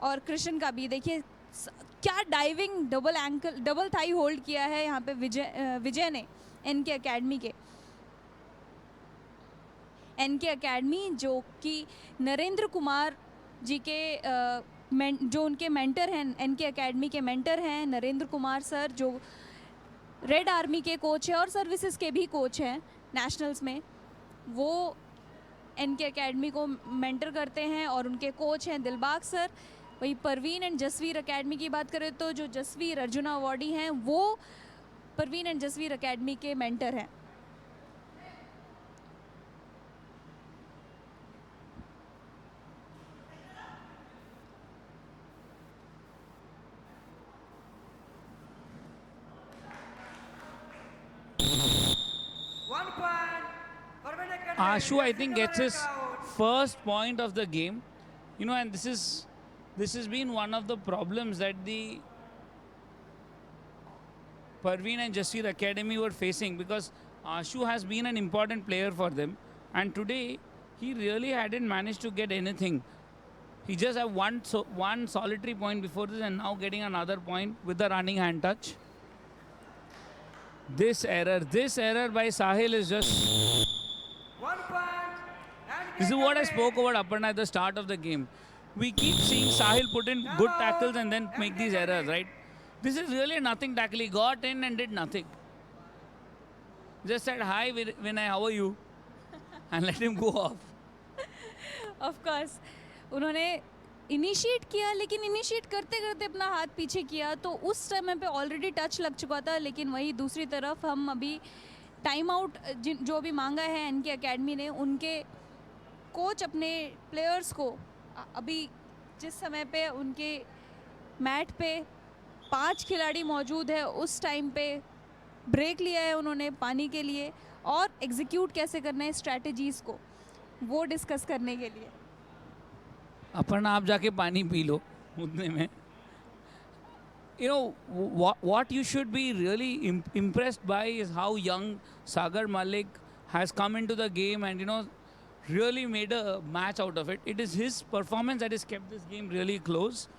और कृष्ण का भी। देखिए क्या डाइविंग डबल थाई होल्ड किया है यहाँ पे विजय ने एनके एकेडमी, जो कि नरेंद्र कुमार जी के जो उनके मेंटर हैं, एनके एकेडमी के मेंटर हैं नरेंद्र कुमार सर, जो रेड आर्मी के कोच हैं और सर्विसेज के भी कोच हैं नेशनल्स में, वो एनके एकेडमी को मेंटर करते हैं और उनके कोच हैं दिलबाग सर। वही परवीन एंड जसवीर एकेडमी की बात करें तो जो जसवीर अर्जुना अवार्डी हैं वो परवीन एंड जसवीर एकेडमी के मेंटर हैं। One point. Parveen Academy. Ashu, I think, Jersey gets number his 8 out. first point of the game. You know, and this has been one of the problems that the Parveen and Jasveer Academy were facing, because Ashu has been an important player for them, and today he really hadn't managed to get anything. He just had one solitary point before this, and now getting another point with the running hand touch. This error by Sahil is just. 1 point. NK This is what I Academy. spoke about Aparna at the start of the game. We keep seeing Sahil put in good tackles and then make these errors, right? This is really a nothing tackle. He got in and did nothing. Just said, hi, Vinay, how are you? And let him go off. Of course उन्होंने initiate किया, लेकिन initiate करते करते अपना हाथ पीछे किया तो उस समय पे ऑलरेडी टच लग चुका था। लेकिन वही दूसरी तरफ हम अभी टाइम आउट जो भी मांगा है एनके एकेडमी ने, उनके कोच अपने प्लेयर्स को अभी जिस समय पे उनके मैट पे 5 खिलाड़ी मौजूद है उस टाइम पे ब्रेक लिया है उन्होंने पानी के लिए और एग्जीक्यूट कैसे करना है स्ट्रैटेजीज़ को वो डिस्कस करने के लिए। Aparna, आप जाके पानी पी लो उतने में. You know, what you should be really impressed by is how young Sagar Malik has come into the game and, you know, really made a match out of it. It is his performance that has kept this game really close.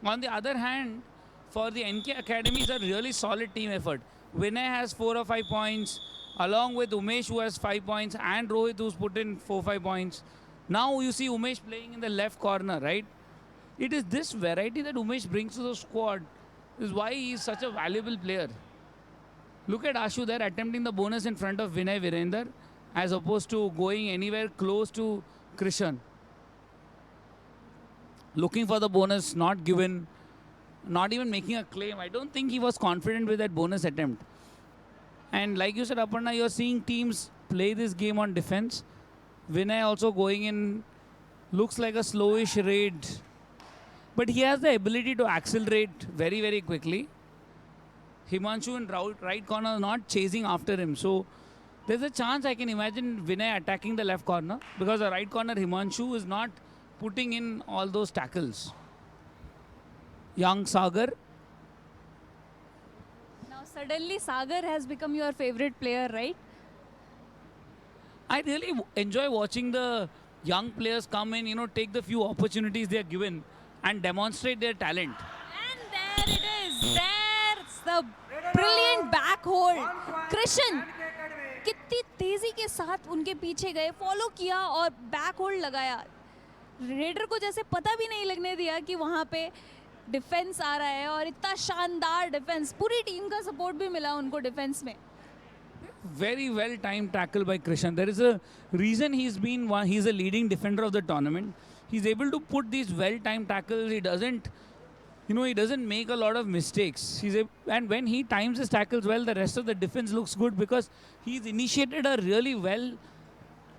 On the other hand, for the NK Academy, it's a really solid team effort. Vinay has 4 or 5 points, along with Umesh, who has 5 points, and Rohit, who's put in 4-5 points. Now you see Umesh playing in the left corner, right? It is this variety that Umesh brings to the squad. This is why he is such a valuable player. Look at Ashu there attempting the bonus in front of Vinay Virender as opposed to going anywhere close to Krishan. Looking for the bonus, not given, not even making a claim. I don't think he was confident with that bonus attempt. And like you said, Aparna, you're seeing teams play this game on defense. Vinay also going in, looks like a slowish raid. But he has the ability to accelerate very, very quickly. Himanshu in right corner not chasing after him. So there's a chance I can imagine Vinay attacking the left corner because the right corner Himanshu is not putting in all those tackles. Young Sagar. Now suddenly Sagar has become your favorite player, right? I really enjoy watching the young players come in, you know, take the few opportunities they are given and demonstrate their talent. And there it is. There's the brilliant back hold. Krishan NK Academy. कितनी तेजी के साथ उनके पीछे गए, follow किया और back hold लगाया। रेडर को जैसे पता भी नहीं लगने दिया कि वहाँ पे डिफेंस आ रहा है और इतना शानदार डिफेंस, पूरी टीम का सपोर्ट भी मिला उनको डिफेंस में। Very well timed tackle by Krishan. There is a reason he's a leading defender of the tournament. He's able to put these well timed tackles. He doesn't make a lot of mistakes. And when he times his tackles well, the rest of the defense looks good because he's initiated a really well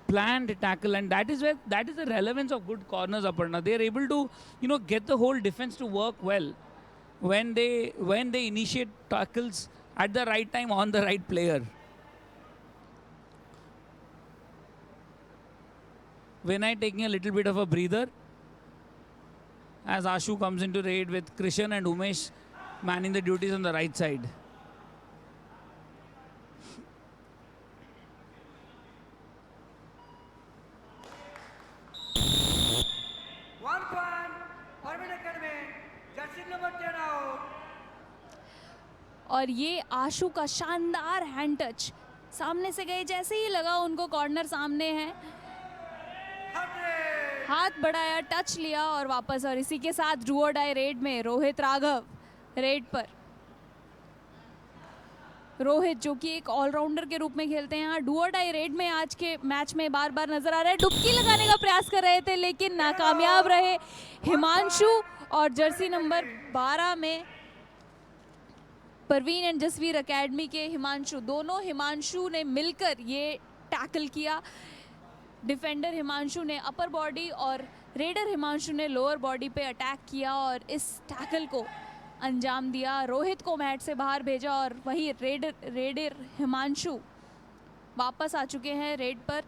planned tackle, and that is the relevance of good corners, Aparna. They are able to, you know, get the whole defense to work well when they initiate tackles at the right time on the right player. Vinay taking a little bit of a breather as Ashu comes into raid with Krishan and Umesh manning the duties on the right side. One point. Parveen Academy. Jersey number 10 out. और ये आशु का शानदार hand touch, सामने से गए जैसे ही लगा उनको कॉर्नर सामने है, 100. हाथ बढ़ाया, टच लिया और वापस। और इसी के साथ डू और डाई रेड में रोहित राघव रेड पर। रोहित जो कि एक ऑलराउंडर के रूप में खेलते हैं, यहाँ डू और डाई रेड में आज के मैच में बार बार नजर आ रहा है। डुबकी लगाने का प्रयास कर रहे थे लेकिन नाकामयाब रहे हिमांशु, और जर्सी नंबर 12 में परवीन एंड जसवीर एकेडमी के हिमांशु, दोनों हिमांशु ने मिलकर ये टैकल किया। डिफेंडर हिमांशु ने अपर बॉडी और रेडर हिमांशु ने लोअर बॉडी पे अटैक किया और इस टैकल को अंजाम दिया। रोहित को मैट से बाहर भेजा और वही रेडर हिमांशु वापस आ चुके हैं रेड पर।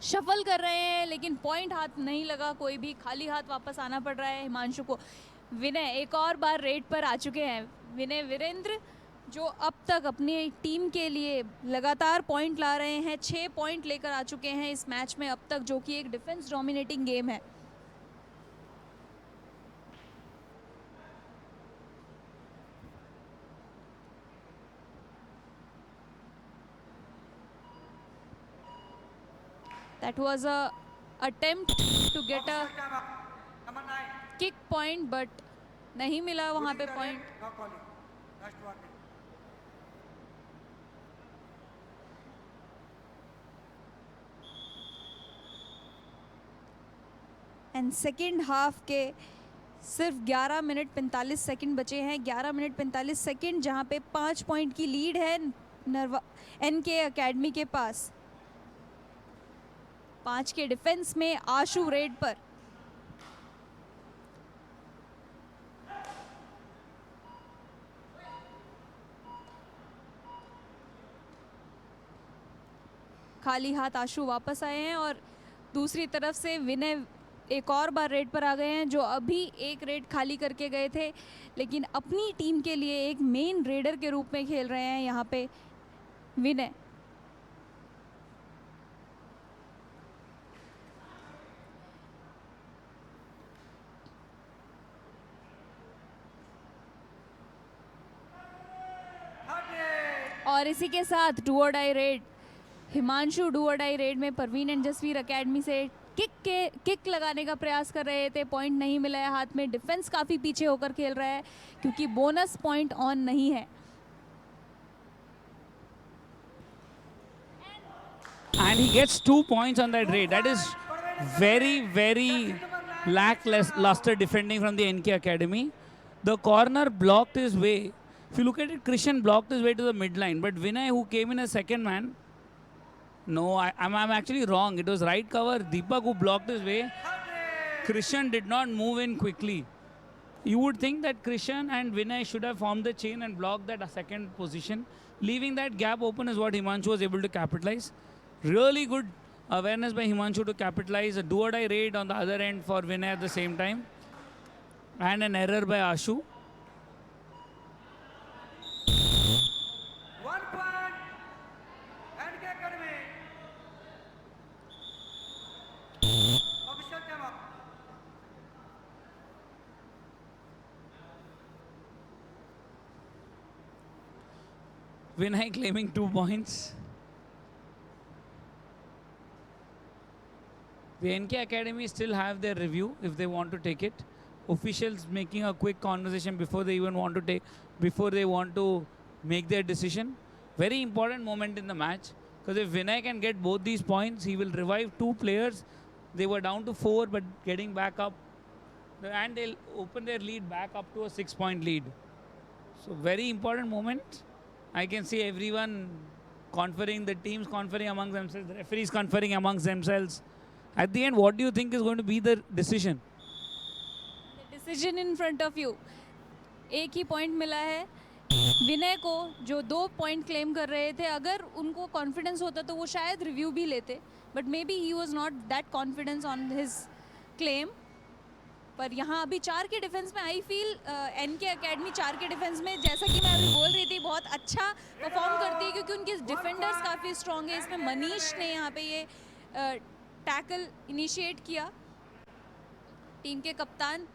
शफल कर रहे हैं लेकिन पॉइंट हाथ नहीं लगा, कोई भी खाली हाथ वापस आना पड़ रहा है हिमांशु को। विनय एक और बार रेड पर आ चुके हैं। विनय वीरेंद्र जो अब तक अपनी टीम के लिए लगातार पॉइंट ला रहे हैं, 6 पॉइंट लेकर आ चुके हैं इस मैच में अब तक, जो कि एक डिफेंस डोमिनेटिंग गेम है। That was a attempt to get a Number 9. kick point but नहीं मिला वहाँ पे point. No calling. Last warning. And second half के सिर्फ 11 मिनट 45 सेकंड बचे हैं। 11 मिनट 45 सेकंड जहाँ पे 5 पॉइंट की लीड है एनके एकेडमी के पास। 5 के डिफेंस में आशु रेड पर। खाली हाथ आशु वापस आए हैं और दूसरी तरफ से विनय एक और बार रेड पर आ गए हैं, जो अभी एक रेड खाली करके गए थे लेकिन अपनी टीम के लिए एक मेन रेडर के रूप में खेल रहे हैं यहाँ पे विनय। और इसी के साथ डू और डाई रेड, हिमांशु डू और डाई रेड में परवीन एंड जसवीर एकेडमी से किक लगाने का प्रयास कर रहे थे, पॉइंट नहीं मिला है हाथ में। डिफेंस काफ़ी पीछे होकर खेल रहा है क्योंकि बोनस पॉइंट ऑन नहीं है। And he gets 2 points on that raid. That is very lackluster defending from the NK Academy. The corner blocked his way. If you look at it, Krishan blocked his way to the midline, but Vinay, who came in as second man, no, I'm actually wrong. It was right cover. Deepak who blocked his way. Krishan did not move in quickly. You would think that Krishan and Vinay should have formed the chain and blocked that second position. Leaving that gap open is what Himanshu was able to capitalize. Really good awareness by Himanshu to capitalize. A do-or-die raid on the other end for Vinay at the same time. And an error by Ashu. 1 point. NK Academy. Official time up. Vinay claiming 2 points. The NK Academy still have their review if they want to take it. Officials making a quick conversation before they even want to make their decision. Very important moment in the match, because if Vinay can get both these points, he will revive 2 players. They were down to 4 but getting back up, and they'll open their lead back up to a 6-point lead. So very important moment. I can see everyone conferring, the teams conferring amongst themselves, the referees conferring amongst themselves. At the end, what do you think is going to be the decision? The decision in front of you. एक ही point मिला है विनय को, जो 2 point claim कर रहे थे। अगर उनको कॉन्फिडेंस होता तो वो शायद रिव्यू भी लेते, but may be he was not that confidence on his claim. पर यहाँ अभी 4 के डिफेंस में आई फील एनके एकेडमी 4 के डिफेंस में, जैसा कि मैं अभी बोल रही थी, बहुत अच्छा परफॉर्म करती है क्योंकि उनके डिफेंडर्स काफ़ी स्ट्रॉन्ग है। इसमें मनीष ने यहाँ पे ये टैकल इनिशिएट किया, टीम के कप्तान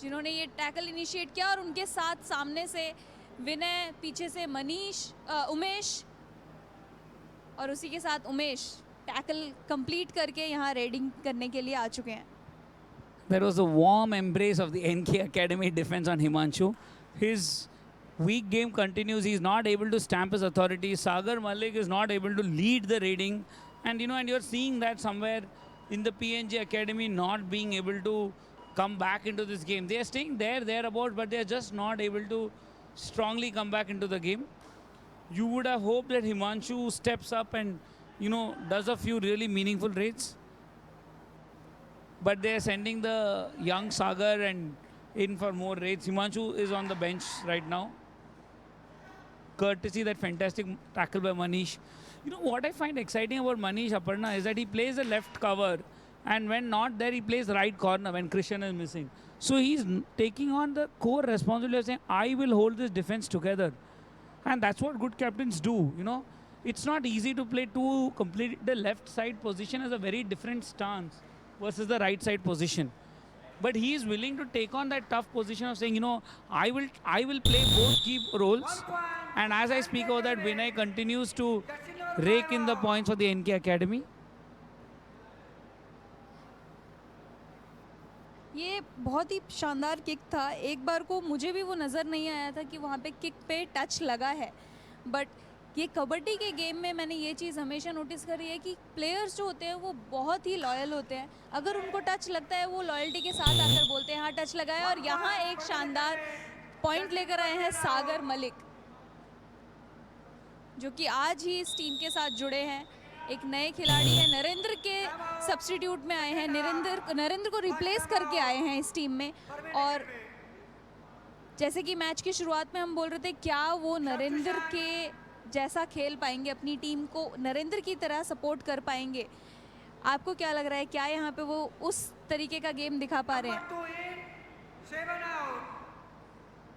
जिन्होंने ये टैकल इनिशिएट किया, और उनके साथ सामने से विनय, पीछे से मनीष, उमेश, और उसी के साथ उमेश टैकल कंप्लीट करके यहाँ रेडिंग करने के लिए आ चुके हैं। There was a warm embrace of the NK Academy defense on Himanshu. His weak game continues. He's not able to stamp his authority. Sagar Malik is not able to lead the raiding. And and you're seeing that somewhere in the PNG Academy not being able to come back into this game. They are staying thereabouts, but they are just not able to strongly come back into the game. You would have hoped that Himanshu steps up and, does a few really meaningful raids. But they are sending the young Sagar and in for more raids. Himanshu is on the bench right now. Courtesy that fantastic tackle by Manish. What I find exciting about Manish Aparna is that he plays the left cover, and when not there, he plays right corner when Christian is missing. So he's taking on the core responsibility of saying, I will hold this defense together. And that's what good captains do, It's not easy to play the left side position as a very different stance versus the right side position. But he is willing to take on that tough position of saying, I will play both key roles. And as I speak about that, Vinay continues to rake in the points for the NK Academy. ये बहुत ही शानदार kick था. एक बार को मुझे भी वो नज़र नहीं आया था कि वहाँ पे किक पे टच लगा है. बट ये कबड्डी के गेम में मैंने ये चीज़ हमेशा नोटिस करी है कि प्लेयर्स जो होते हैं वो बहुत ही लॉयल होते हैं. अगर उनको टच लगता है वो लॉयल्टी के साथ आकर बोलते हैं हाँ टच लगा है. और यहाँ एक शानदार पॉइंट लेकर आए हैं सागर मलिक, जो कि आज ही इस टीम के साथ जुड़े हैं. एक नए खिलाड़ी हैं, नरेंद्र के सब्स्टिट्यूट में आए हैं. नरेंद्र को रिप्लेस करके आए हैं इस टीम में. और जैसे कि मैच की शुरुआत में हम बोल रहे थे, क्या वो नरेंद्र के जैसा खेल पाएंगे, अपनी टीम को नरेंद्र की तरह सपोर्ट कर पाएंगे? आपको क्या लग रहा है, क्या यहाँ पे वो उस तरीके का गेम दिखा पा रहे हैं?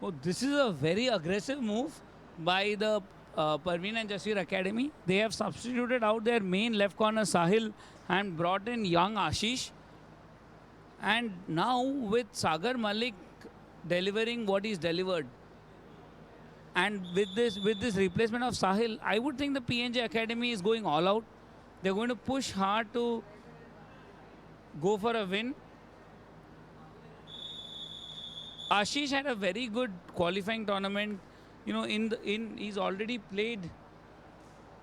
Oh, this is a very aggressive move by the Parveen and Jasveer Academy. They have substituted out their main left corner Sahil and brought in young Ashish. And now with Sagar Malik delivering what he's delivered, and with this replacement of Sahil, I would think the PNG Academy is going all out. They're going to push hard to go for a win. Ashish had a very good qualifying tournament. He's already played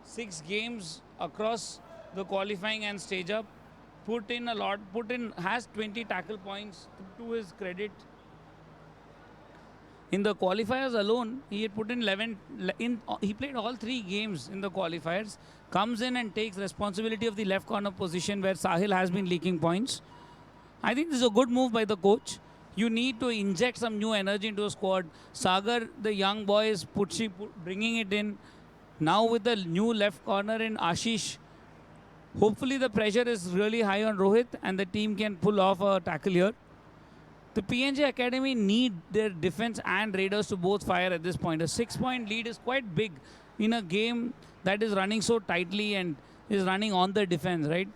6 games across the qualifying and stage up. Has 20 tackle points to his credit. In the qualifiers alone, he had put in 11. He played all 3 games in the qualifiers. Comes in and takes responsibility of the left corner position where Sahil has been leaking points. I think this is a good move by the coach. You need to inject some new energy into a squad. Sagar, the young boy, is bringing it in. Now with the new left corner in Ashish, hopefully the pressure is really high on Rohit and the team can pull off a tackle here. The PNG Academy need their defense and raiders to both fire at this point. A 6-point lead is quite big in a game that is running so tightly and is running on the defense, right?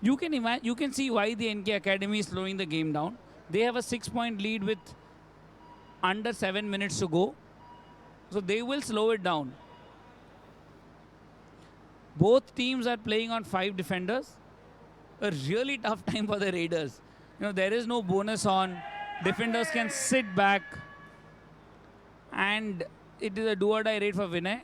You can see why the NK Academy is slowing the game down. They have a 6-point lead with under 7 minutes to go. So they will slow it down. Both teams are playing on 5 defenders. A really tough time for the Raiders. There is no bonus on. Defenders can sit back. And it is a do-or-die raid for Vinay.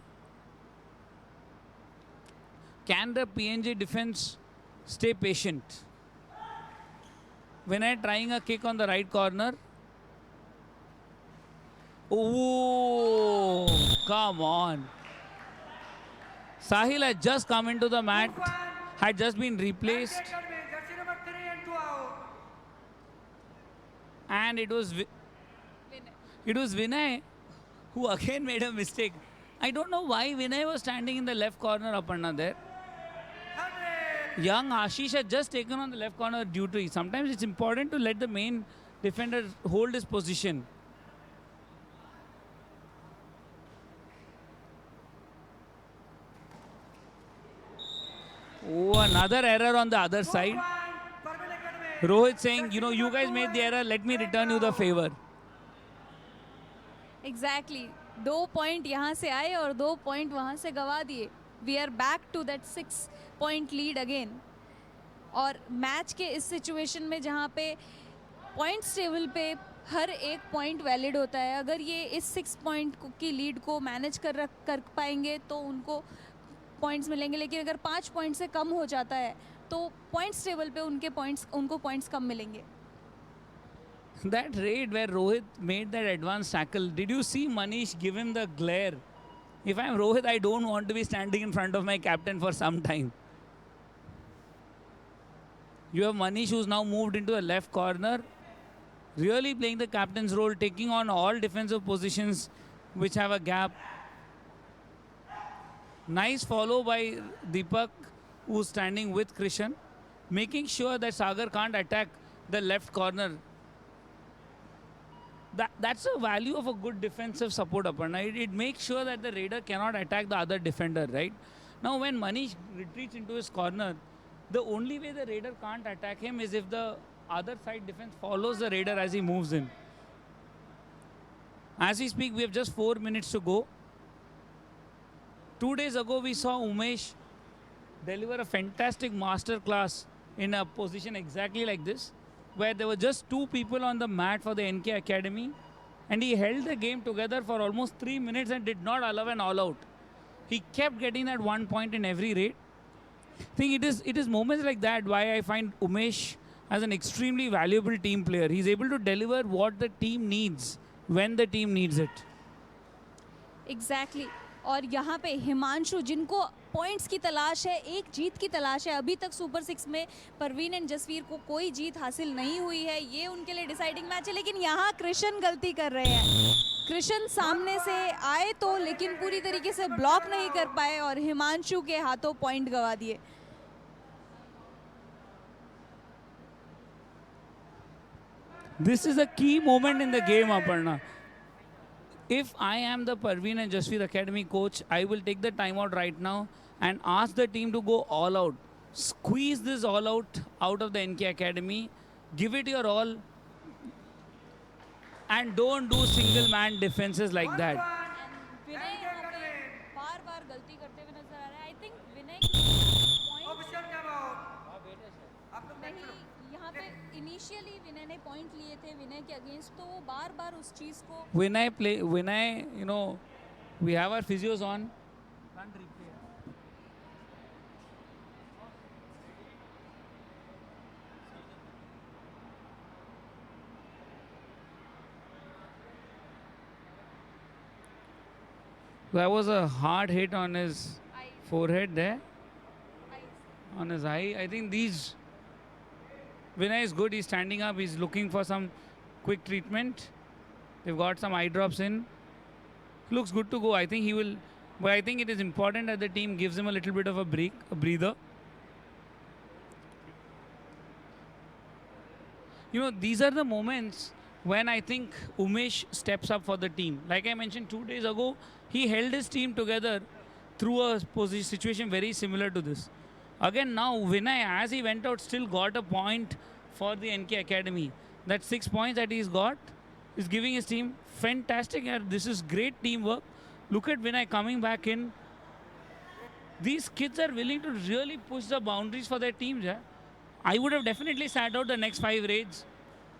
Can the PNG defense stay patient? Vinay trying a kick on the right corner. Oh, come on. Sahil had just come into the mat, had just been replaced. And it was Vinay who again made a mistake. I don't know why Vinay was standing in the left corner, Aparna, there. Young Ashish had just taken on the left corner duty. Sometimes it's important to let the main defender hold his position. Oh, another error on the other side. Rohit saying, you guys made the error, let me return you the favor. Exactly. 2 point यहाँ से आए और 2 point वहाँ से गवा दिए. We are back to that 6-point lead again. और match के इस सिचुएशन में जहाँ पे पॉइंट्स टेबल पे हर एक पॉइंट वैलिड होता है, अगर ये इस 6 पॉइंट की लीड को मैनेज कर पाएंगे तो उनको पॉइंट्स मिलेंगे, लेकिन अगर 5 पॉइंट से कम हो जाता है तो पॉइंट्स टेबल पे उनको पॉइंट्स कम मिलेंगे. That raid where Rohit made that advanced tackle, did you see Manish give him the glare? If I'm Rohit, I don't want to be standing in front of my captain for some time. You have Manish who's now moved into the left corner, really playing the captain's role, taking on all defensive positions which have a gap. Nice follow by Deepak, who's standing with Krishan, making sure that Sagar can't attack the left corner. That's the value of a good defensive support, Aparna. It makes sure that the raider cannot attack the other defender, right? Now, when Manish retreats into his corner, the only way the raider can't attack him is if the other side defense follows the raider as he moves in. As we speak, we have just 4 minutes to go. 2 days ago, we saw Umesh deliver a fantastic master class in a position exactly like this, where there were just 2 people on the mat for the NK Academy, and he held the game together for almost 3 minutes and did not allow an all-out. He kept getting that 1 point in every raid. I think it is moments like that why I find Umesh as an extremely valuable team player. He's able to deliver what the team needs when the team needs it. Exactly और यहाँ पे हिमांशु, जिनको points की तलाश है, एक जीत की तलाश है, अभी तक सुपर 6 में परवीन एंड जसवीर को कोई जीत हासिल नहीं हुई है, ये उनके लिए डिसाइडिंग मैच है. लेकिन यहाँ कृष्ण गलती कर रहे हैं. कृष्ण सामने से आए तो, लेकिन पूरी तरीके से ब्लॉक नहीं कर पाए और हिमांशु के हाथों पॉइंट गवा दिए. This is a key moment in the game, Aparna. If I am the Parveen and Jasveer Academy coach, I will take the timeout right now and ask the team to go all out. Squeeze this all out of the NK Academy. Give it your all. And don't do single man defenses like that. विनय यहाँ पे बार-बार गलती करते हुए नजर आ रहा है. I think Vinay point official time out. आप लोग नहीं, यहाँ पे इनिशियली विनय ने पॉइंट लिए थे विनय के अगेंस्ट, तो वो बार-बार उस चीज को Vinay, you know, we have our physios on. Can't replay. That was a hard hit on his forehead there, on his eye. I think Vinay is good. He's standing up. He's looking for some quick treatment. They've got some eye drops in. Looks good to go. I think he will. But I think it is important that the team gives him a little bit of a breather. You know, these are the moments when I think Umesh steps up for the team. Like I mentioned 2 days ago, he held his team together through a situation very similar to this. Again, now Vinay, as he went out, still got a point for the NK Academy. That 6 points that he's got is giving his team fantastic. This is great teamwork. Look at Vinay coming back in. These kids are willing to really push the boundaries for their teams. Yeah? I would have definitely sat out the next 5 raids.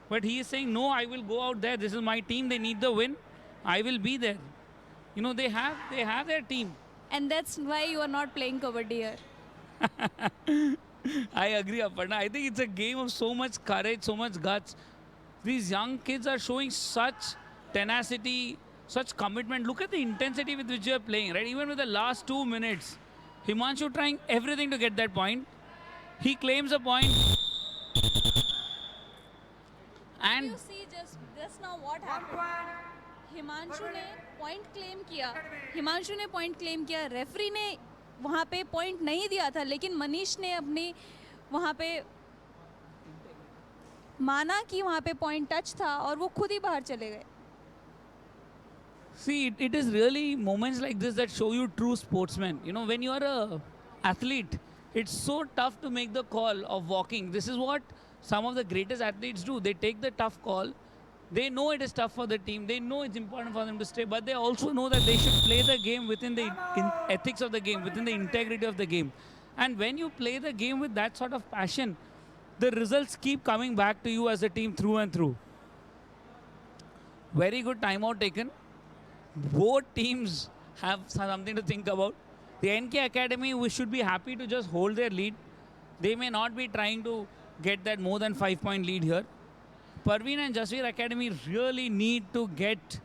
But he is saying, no, I will go out there. This is my team. They need the win. I will be there. You know, they have their team. and that's why you are not playing kabaddi here. I agree, Aparna. I think it's a game of so much courage, so much guts. These young kids are showing such tenacity, such commitment. Look at the intensity with which they are playing, right? Even with the last 2 minutes, Himanshu trying everything to get that point. He claims a point. And You see just now what 1 happened. point. Himanshu ने point claim किया. Referee ने वहाँ पे point नहीं दिया था, लेकिन मनीष ने अपनी वहाँ पे माना कि वहाँ पे पॉइंट टच था और वो खुद ही बाहर चले गए. see, it is really moments like this that show you true sportsmen. You know, when you are a athlete, it's so tough to make the call of walking. This is what some of the greatest athletes do. They take the tough call. They know it is tough for the team. They know it's important for them to stay, but they also know that they should play the game within the ethics of the game, within the integrity of the game. And when you play the game with that sort of passion, the results keep coming back to you as a team through and through. Very good timeout taken. Both teams have something to think about. The NK Academy, we should be happy to just hold their lead. They may not be trying to get that more than 5-point lead here. Parveen and Jasveer Academy really need to get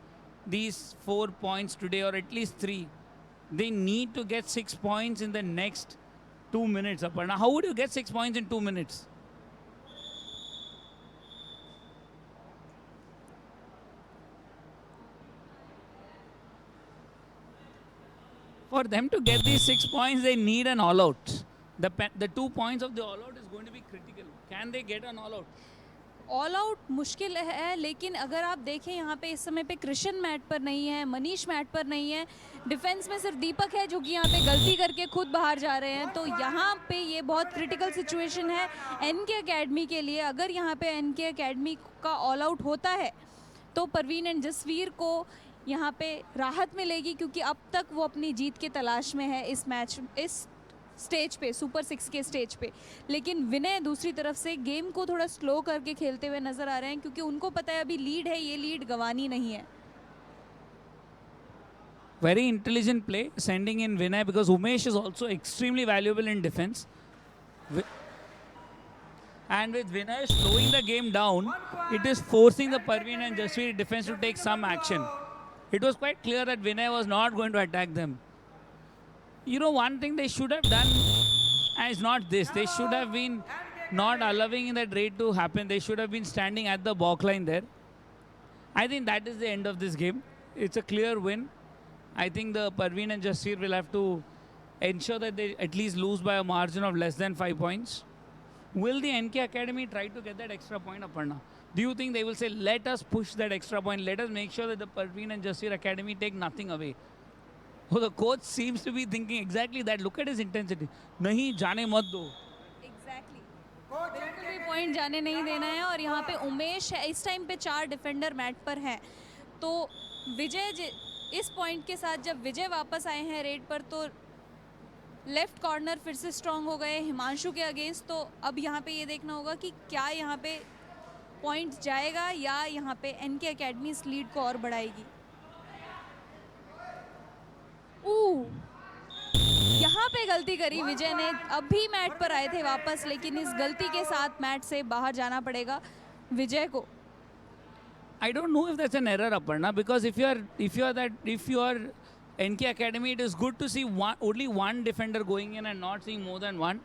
these 4 points today, or at least 3. They need to get 6 points in the next 2 minutes. Aparna, how would you get 6 points in 2 minutes? For them to get these 6 points, they need an all-out. The 2 points of the all-out is going to be critical. Can they get an all-out? All out मुश्किल है, लेकिन अगर आप देखें यहाँ पे इस समय पे कृष्ण मैट पर नहीं है, मनीष मैट पर नहीं है, डिफेंस में सिर्फ दीपक है जो कि यहाँ पे गलती करके खुद बाहर जा रहे हैं। तो यहाँ पे ये बहुत क्रिटिकल सिचुएशन है एनके एकेडमी के लिए। अगर यहाँ पे एनके एकेडमी का ऑल आउट होता है तो परवीन एंड जसवीर को यहाँ पे राहत मिलेगी, क्योंकि अब तक वो अपनी जीत के तलाश में है इस मैच, इस स्टेज पे, सुपर 6 के स्टेज पे। लेकिन विनय दूसरी तरफ से गेम को थोड़ा स्लो करके खेलते हुए नजर आ रहे हैं, क्योंकि उनको पता है अभी लीड है, ये लीड गंवानी नहीं है। Very intelligent play, sending in Vinay, because Umesh is also extremely valuable in defense. And with Vinay slowing the game down, it is forcing the Parveen and Jasveer defense to take some action. It was quite clear that Vinay was not going to attack them. You know, one thing they should have done is not this. They should have been not allowing that raid to happen. They should have been standing at the balk line there. I think that is the end of this game. It's a clear win. I think the Parveen and Jasveer will have to ensure that they at least lose by a margin of less than 5 points. Will the NK Academy try to get that extra point, Aparna? Do you think they will say, let us push that extra point, let us make sure that the Parveen and Jasveer Academy take nothing away? Oh, the coach seems to be thinking exactly that. Look at his intensity. नहीं जाने मत दो. Exactly, बिल्कुल भी point जाने नहीं देना है। और यहाँ पे उमेश है, इस टाइम पे 4 डिफेंडर मैट पर हैं। तो विजय इस पॉइंट के साथ जब विजय वापस आए हैं रेड पर, तो लेफ्ट कॉर्नर फिर से स्ट्रांग हो गए हिमांशु के अगेंस्ट। तो अब यहाँ पे ये देखना होगा कि क्या यहाँ पे पॉइंट जाएगा या यहाँ पे एनके एकेडमी इस लीड को और बढ़ाएगी। यहाँ पे गलती करी विजय ने, अभी मैट पर आए थे वापस, लेकिन इस गलती के साथ मैट से बाहर जाना पड़ेगा विजय को। I don't know if that's an error, Aparna, because if you are NK Academy, it is good to see only one defender going in and not seeing more than one.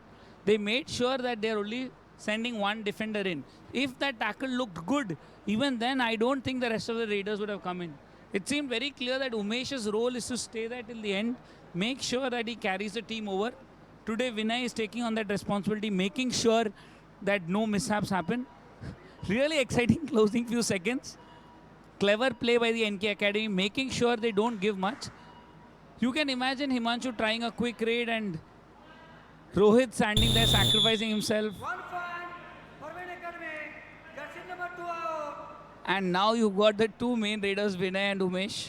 They made sure that they're only sending one defender in. If that tackle looked good, even then I don't think the rest of the Raiders would have come in. It seemed very clear that Umesh's role is to stay there till the end, make sure that he carries the team over. Today, Vinay is taking on that responsibility, making sure that no mishaps happen. Really exciting closing few seconds. Clever play by the NK Academy, making sure they don't give much. You can imagine Himanshu trying a quick raid and Rohit standing there sacrificing himself. 1 point, Parveen Academy, jersey number 2 out. And now you've got the two main raiders, Vinay and Umesh.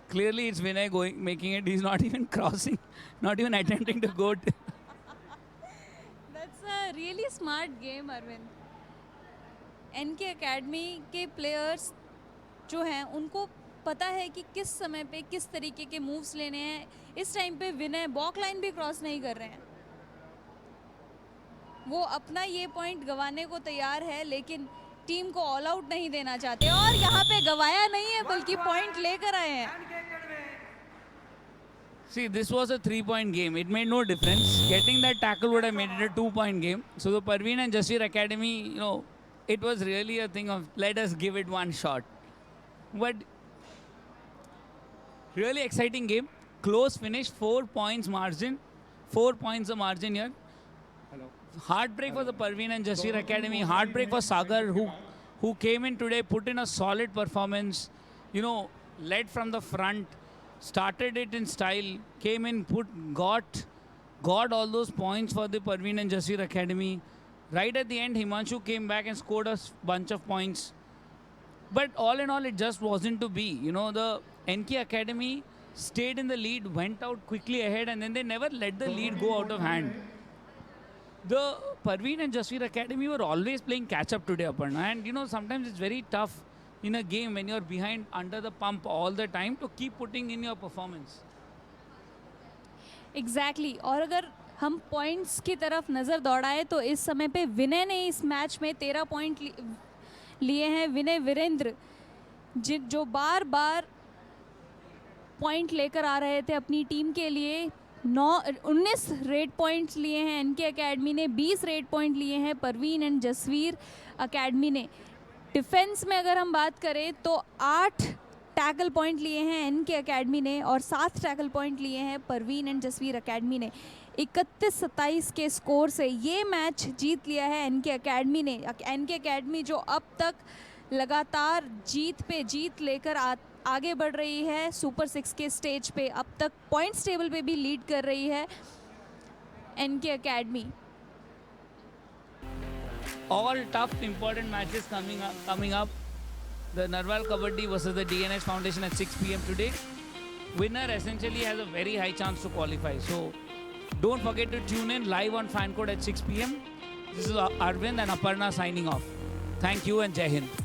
Clearly it's Vinay making it. He's not even crossing, not even attempting to go. That's a really smart game, Arvind. NK academy के players जो हैं उनको पता है कि किस समय पे किस तरीके के मूव्स लेने हैं। इस टाइम पे विनय बॉक लाइन भी क्रॉस नहीं कर रहे हैं, वो अपना ये पॉइंट गंवाने को तैयार है, लेकिन टीम को ऑल आउट नहीं देना चाहते। और यहाँ पे गंवाया नहीं है बल्कि पॉइंट लेकर आए हैं। See, this was a 3-point game. It made no difference. Getting that tackle would have made it a 2-point game. So the Parveen and Jasveer Academy, you know, it was really a thing of let us give it one shot. But really exciting game. Close finish, 4 points margin. 4 points the margin here. Heartbreak for the Parveen and Jasveer Academy. Heartbreak for Sagar, who came in today, put in a solid performance. You know, led from the front, started it in style, came in, got all those points for the Parveen and Jasveer Academy. Right at the end, Himanshu came back and scored a bunch of points. But all in all, it just wasn't to be. You know, the NK Academy stayed in the lead, went out quickly ahead, and then they never let the lead go out of hand. The Parveen and Jasveer Academy were always playing catch up today, Aparna. And you know, sometimes it's very tough in a game when you're behind under the pump all the time to keep putting in your performance. Exactly और अगर हम points की तरफ नज़र दौड़ाएं तो इस समय पे विनय ने इस मैच में 13 पॉइंट लिए हैं. विनय वीरेंद्र जो बार बार पॉइंट लेकर आ रहे थे अपनी टीम के लिए. 19 रेड पॉइंट्स लिए हैं एनके एकेडमी ने, 20 रेड पॉइंट लिए हैं परवीन एंड जसवीर एकेडमी ने. डिफेंस में अगर हम बात करें तो 8 टैकल पॉइंट लिए हैं एनके एकेडमी ने और 7 टैकल पॉइंट लिए हैं परवीन एंड जसवीर एकेडमी ने. 31-27 के स्कोर से ये मैच जीत लिया है एनके एकेडमी ने. एनके एकेडमी जो अब तक लगातार जीत पे जीत लेकर आगे बढ़ रही है सुपर 6 के स्टेज पे. अब तक पॉइंट्स टेबल पे भी लीड कर रही है NK academy. All tough, important matches coming up. The Narwal Kabaddi versus the DNH Foundation at 6 p.m. today. Winner essentially has a very high chance to qualify. So don't forget to tune in live on Fan Code at 6 p.m. This is Arvind and Aparna signing off. Thank you and Jai Hind.